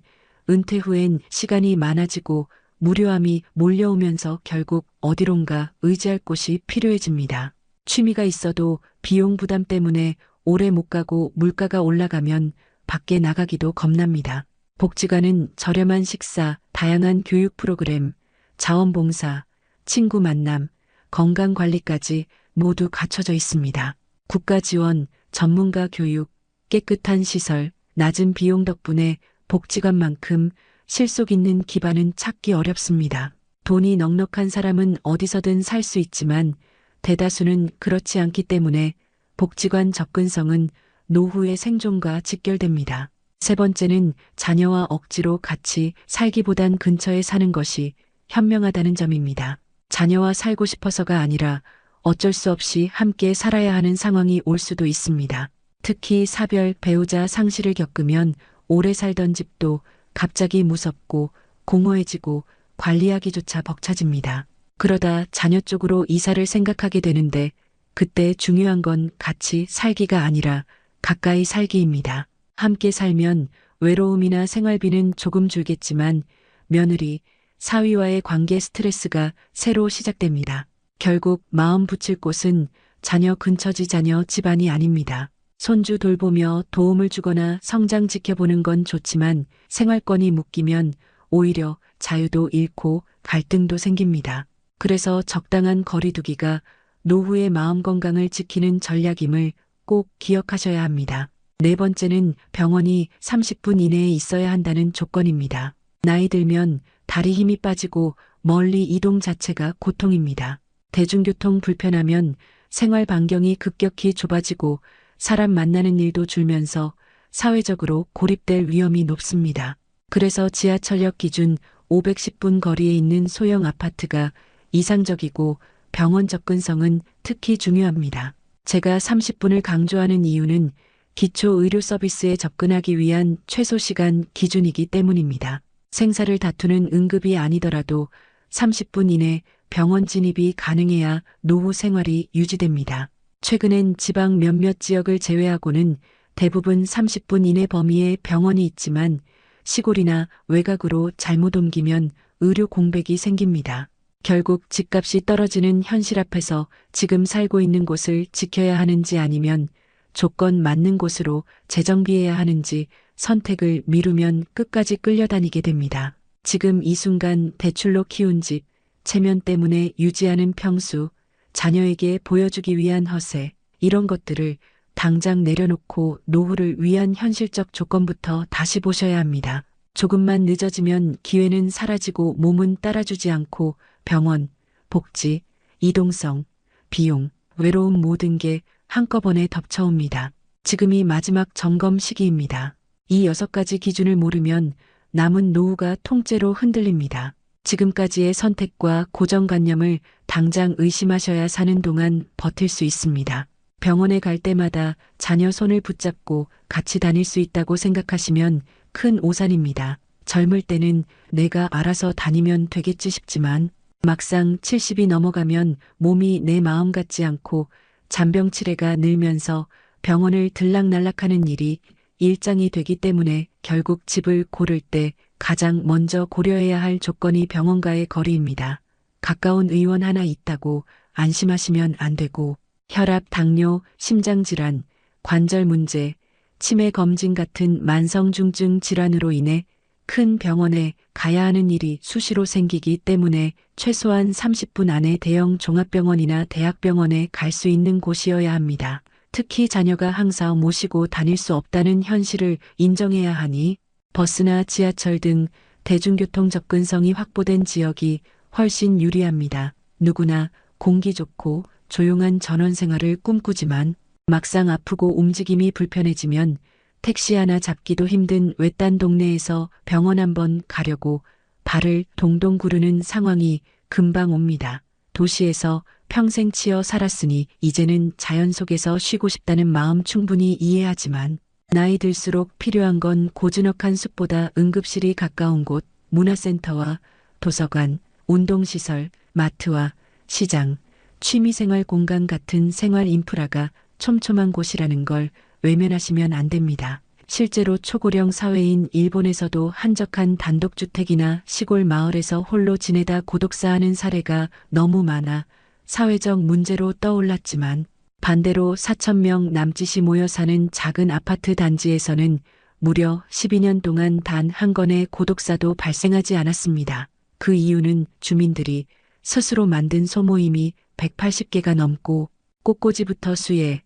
B: 은퇴 후엔 시간이 많아지고 무료함이 몰려오면서 결국 어디론가 의지할 곳이 필요해집니다. 취미가 있어도 비용 부담 때문에 오래 못 가고 물가가 올라가면 밖에 나가기도 겁납니다. 복지관은 저렴한 식사, 다양한 교육 프로그램, 자원봉사, 친구 만남, 건강관리까지 모두 갖춰져 있습니다. 국가 지원, 전문가 교육, 깨끗한 시설, 낮은 비용 덕분에 복지관만큼 실속 있는 기반은 찾기 어렵습니다. 돈이 넉넉한 사람은 어디서든 살 수 있지만 대다수는 그렇지 않기 때문에 복지관 접근성은 노후의 생존과 직결됩니다. 세 번째는 자녀와 억지로 같이 살기보단 근처에 사는 것이 현명하다는 점입니다. 자녀와 살고 싶어서가 아니라 어쩔 수 없이 함께 살아야 하는 상황이 올 수도 있습니다. 특히 사별, 배우자 상실을 겪으면 오래 살던 집도 갑자기 무섭고 공허해지고 관리하기조차 벅차집니다. 그러다 자녀 쪽으로 이사를 생각하게 되는데 그때 중요한 건 같이 살기가 아니라 가까이 살기입니다. 함께 살면 외로움이나 생활비는 조금 줄겠지만 며느리, 사위와의 관계 스트레스가 새로 시작됩니다. 결국 마음 붙일 곳은 자녀 근처지 자녀 집안이 아닙니다. 손주 돌보며 도움을 주거나 성장 지켜보는 건 좋지만 생활권이 묶이면 오히려 자유도 잃고 갈등도 생깁니다. 그래서 적당한 거리두기가 노후의 마음 건강을 지키는 전략임을 꼭 기억하셔야 합니다. 네 번째는 병원이 30분 이내에 있어야 한다는 조건입니다. 나이 들면 다리 힘이 빠지고 멀리 이동 자체가 고통입니다. 대중교통 불편하면 생활 반경이 급격히 좁아지고 사람 만나는 일도 줄면서 사회적으로 고립될 위험이 높습니다. 그래서 지하철역 기준 510분 거리에 있는 소형 아파트가 이상적이고 병원 접근성은 특히 중요합니다. 제가 30분을 강조하는 이유는 기초 의료 서비스에 접근하기 위한 최소 시간 기준이기 때문입니다. 생사를 다투는 응급이 아니더라도 30분 이내 병원 진입이 가능해야 노후 생활이 유지됩니다. 최근엔 지방 몇몇 지역을 제외하고는 대부분 30분 이내 범위의 병원이 있지만 시골이나 외곽으로 잘못 옮기면 의료 공백이 생깁니다. 결국 집값이 떨어지는 현실 앞에서 지금 살고 있는 곳을 지켜야 하는지 아니면 조건 맞는 곳으로 재정비해야 하는지 선택을 미루면 끝까지 끌려다니게 됩니다. 지금 이 순간 대출로 키운 집, 체면 때문에 유지하는 평수, 자녀에게 보여주기 위한 허세, 이런 것들을 당장 내려놓고 노후를 위한 현실적 조건부터 다시 보셔야 합니다. 조금만 늦어지면 기회는 사라지고 몸은 따라주지 않고 병원, 복지, 이동성, 비용, 외로움 모든 게 한꺼번에 덮쳐옵니다. 지금이 마지막 점검 시기입니다. 이 6가지 기준을 모르면 남은 노후가 통째로 흔들립니다. 지금까지의 선택과 고정관념을 당장 의심하셔야 사는 동안 버틸 수 있습니다. 병원에 갈 때마다 자녀 손을 붙잡고 같이 다닐 수 있다고 생각하시면 큰 오산입니다. 젊을 때는 내가 알아서 다니면 되겠지 싶지만 막상 70이 넘어가면 몸이 내 마음 같지 않고 잔병치레가 늘면서 병원을 들락날락하는 일이 일상이 되기 때문에 결국 집을 고를 때 가장 먼저 고려해야 할 조건이 병원과의 거리입니다. 가까운 의원 하나 있다고 안심하시면 안 되고 혈압, 당뇨, 심장질환, 관절 문제, 치매 검진 같은 만성중증 질환으로 인해 큰 병원에 가야 하는 일이 수시로 생기기 때문에 최소한 30분 안에 대형 종합병원이나 대학병원에 갈 수 있는 곳이어야 합니다. 특히 자녀가 항상 모시고 다닐 수 없다는 현실을 인정해야 하니 버스나 지하철 등 대중교통 접근성이 확보된 지역이 훨씬 유리합니다. 누구나 공기 좋고 조용한 전원 생활을 꿈꾸지만 막상 아프고 움직임이 불편해지면 택시 하나 잡기도 힘든 외딴 동네에서 병원 한번 가려고 발을 동동 구르는 상황이 금방 옵니다. 도시에서 평생 치여 살았으니 이제는 자연 속에서 쉬고 싶다는 마음 충분히 이해하지만 나이 들수록 필요한 건 고즈넉한 숲보다 응급실이 가까운 곳, 문화센터와 도서관, 운동시설, 마트와 시장, 취미생활 공간 같은 생활 인프라가 촘촘한 곳이라는 걸 외면하시면 안 됩니다. 실제로 초고령 사회인 일본에서도 한적한 단독주택이나 시골 마을에서 홀로 지내다 고독사하는 사례가 너무 많아 사회적 문제로 떠올랐지만 반대로 4,000명 남짓이 모여 사는 작은 아파트 단지에서는 무려 12년 동안 단 한 건의 고독사도 발생하지 않았습니다. 그 이유는 주민들이 스스로 만든 소모임이 180개가 넘고 꽃꽂이부터 수혜,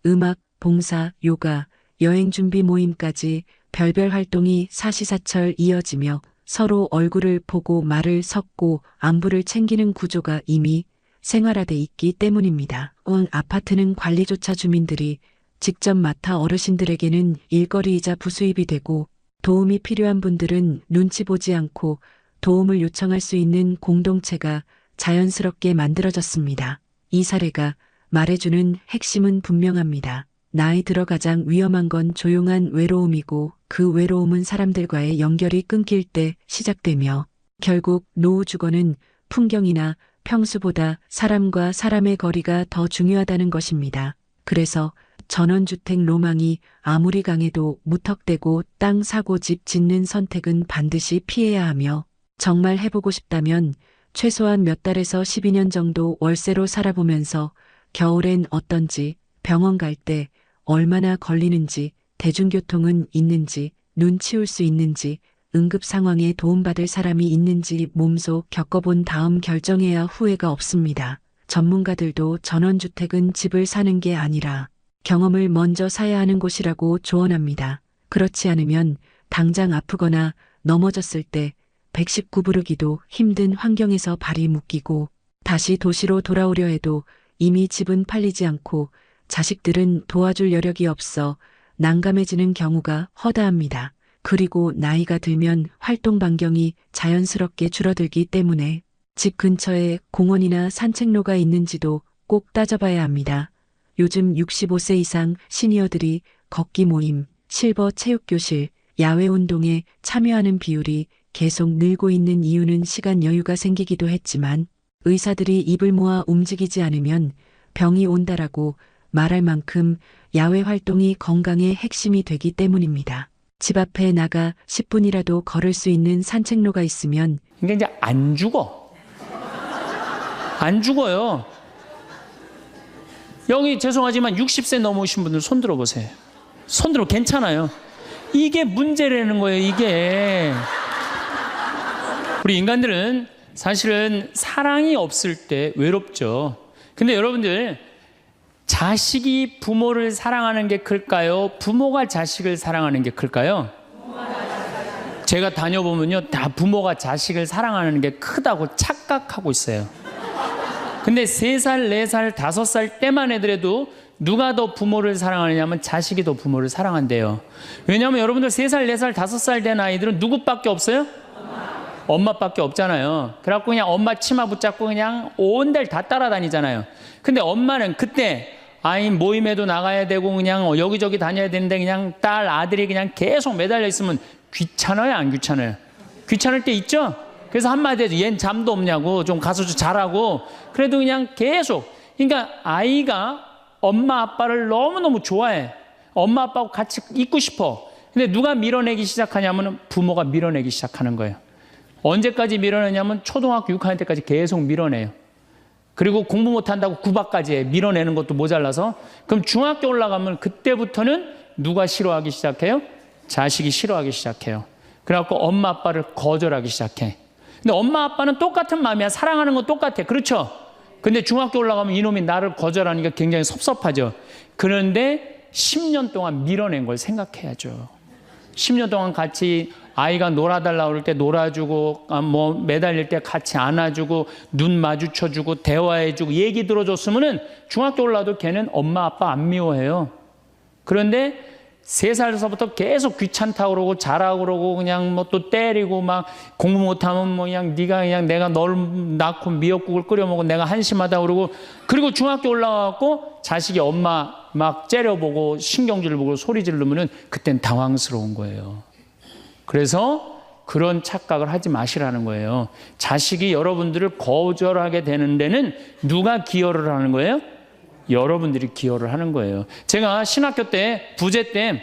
B: 음악, 봉사, 요가, 여행준비 모임까지 별별 활동이 사시사철 이어지며 서로 얼굴을 보고 말을 섞고 안부를 챙기는 구조가 이미 생활화돼 있기 때문입니다. 아파트는 관리조차 주민들이 직접 맡아 어르신들에게는 일거리이자 부수입이 되고 도움이 필요한 분들은 눈치 보지 않고 도움을 요청할 수 있는 공동체가 자연스럽게 만들어졌습니다. 이 사례가 말해주는 핵심은 분명합니다. 나이 들어 가장 위험한 건 조용한 외로움이고 그 외로움은 사람들과의 연결이 끊길 때 시작되며 결국 노후 주거는 풍경이나 평수보다 사람과 사람의 거리가 더 중요하다는 것입니다. 그래서 전원주택 로망이 아무리 강해도 무턱대고 땅 사고 집 짓는 선택은 반드시 피해야 하며 정말 해보고 싶다면 최소한 몇 달에서 12년 정도 월세로 살아보면서 겨울엔 어떤지, 병원 갈 때 얼마나 걸리는지, 대중교통은 있는지, 눈 치울 수 있는지, 응급 상황에 도움받을 사람이 있는지 몸소 겪어본 다음 결정해야 후회가 없습니다. 전문가들도 전원주택은 집을 사는 게 아니라 경험을 먼저 사야 하는 곳이라고 조언합니다. 그렇지 않으면 당장 아프거나 넘어졌을 때 119 부르기도 힘든 환경에서 발이 묶이고 다시 도시로 돌아오려 해도 이미 집은 팔리지 않고 자식들은 도와줄 여력이 없어 난감해지는 경우가 허다합니다. 그리고 나이가 들면 활동 반경이 자연스럽게 줄어들기 때문에 집 근처에 공원이나 산책로가 있는지도 꼭 따져봐야 합니다. 요즘 65세 이상 시니어들이 걷기 모임, 실버 체육교실, 야외 운동에 참여하는 비율이 계속 늘고 있는 이유는 시간 여유가 생기기도 했지만 의사들이 입을 모아 움직이지 않으면 병이 온다라고 말할 만큼 야외 활동이 건강의 핵심이 되기 때문입니다. 집 앞에 나가 10분이라도 걸을 수 있는 산책로가 있으면
A: 그러니까 이제 안 죽어. 안 죽어요. 여기 죄송하지만 60세 넘으신 분들 손 들어보세요. 손 들어 괜찮아요. 이게 문제라는 거예요, 이게. 우리 인간들은 사실은 사랑이 없을 때 외롭죠. 근데 여러분들, 자식이 부모를 사랑하는 게 클까요? 부모가 자식을 사랑하는 게 클까요? 제가 다녀보면요, 다 부모가 자식을 사랑하는 게 크다고 착각하고 있어요. 근데 3살, 4살, 5살 때만 애들에도 누가 더 부모를 사랑하느냐면 자식이 더 부모를 사랑한대요. 왜냐하면 여러분들 3살, 4살, 5살 된 아이들은 누구밖에 없어요? 엄마밖에 없잖아요. 그래갖고 그냥 엄마 치마 붙잡고 그냥 온 데를 다 따라다니잖아요. 근데 엄마는 그때 아이 모임에도 나가야 되고 그냥 여기저기 다녀야 되는데 그냥 딸, 아들이 그냥 계속 매달려 있으면 귀찮아요, 안 귀찮아요? 귀찮을 때 있죠? 그래서 한마디 해도 얜 잠도 없냐고, 좀 가서 좀 자라고. 그래도 그냥 계속. 그러니까 아이가 엄마 아빠를 너무너무 좋아해. 엄마 아빠하고 같이 있고 싶어. 근데 누가 밀어내기 시작하냐면 부모가 밀어내기 시작하는 거예요. 언제까지 밀어내냐면 초등학교 6학년 때까지 계속 밀어내요. 그리고 공부 못한다고 구박까지 해. 밀어내는 것도 모자라서. 그럼 중학교 올라가면 그때부터는 누가 싫어하기 시작해요? 자식이 싫어하기 시작해요. 그래갖고 엄마 아빠를 거절하기 시작해. 근데 엄마 아빠는 똑같은 마음이야. 사랑하는 건 똑같아. 그렇죠? 근데 중학교 올라가면 이놈이 나를 거절하니까 굉장히 섭섭하죠. 그런데 10년 동안 밀어낸 걸 생각해야죠. 10년 동안 같이 아이가 놀아달라고 그럴 때 놀아주고, 뭐 매달릴 때 같이 안아주고, 눈 마주쳐주고, 대화해주고, 얘기 들어줬으면은 중학교 올라도 걔는 엄마 아빠 안 미워해요. 그런데 3살서부터 계속 귀찮다고 그러고 자라고 그러고 그냥 뭐 또 때리고 막 공부 못하면 뭐 그냥 네가 그냥 내가 널 낳고 미역국을 끓여 먹고 내가 한심하다고 그러고, 그리고 중학교 올라가고 자식이 엄마 막 째려보고 신경질 보고 소리 지르면은 그땐 당황스러운 거예요. 그래서 그런 착각을 하지 마시라는 거예요. 자식이 여러분들을 거절하게 되는 데는 누가 기여를 하는 거예요? 여러분들이 기여를 하는 거예요. 제가 신학교 때 부재 때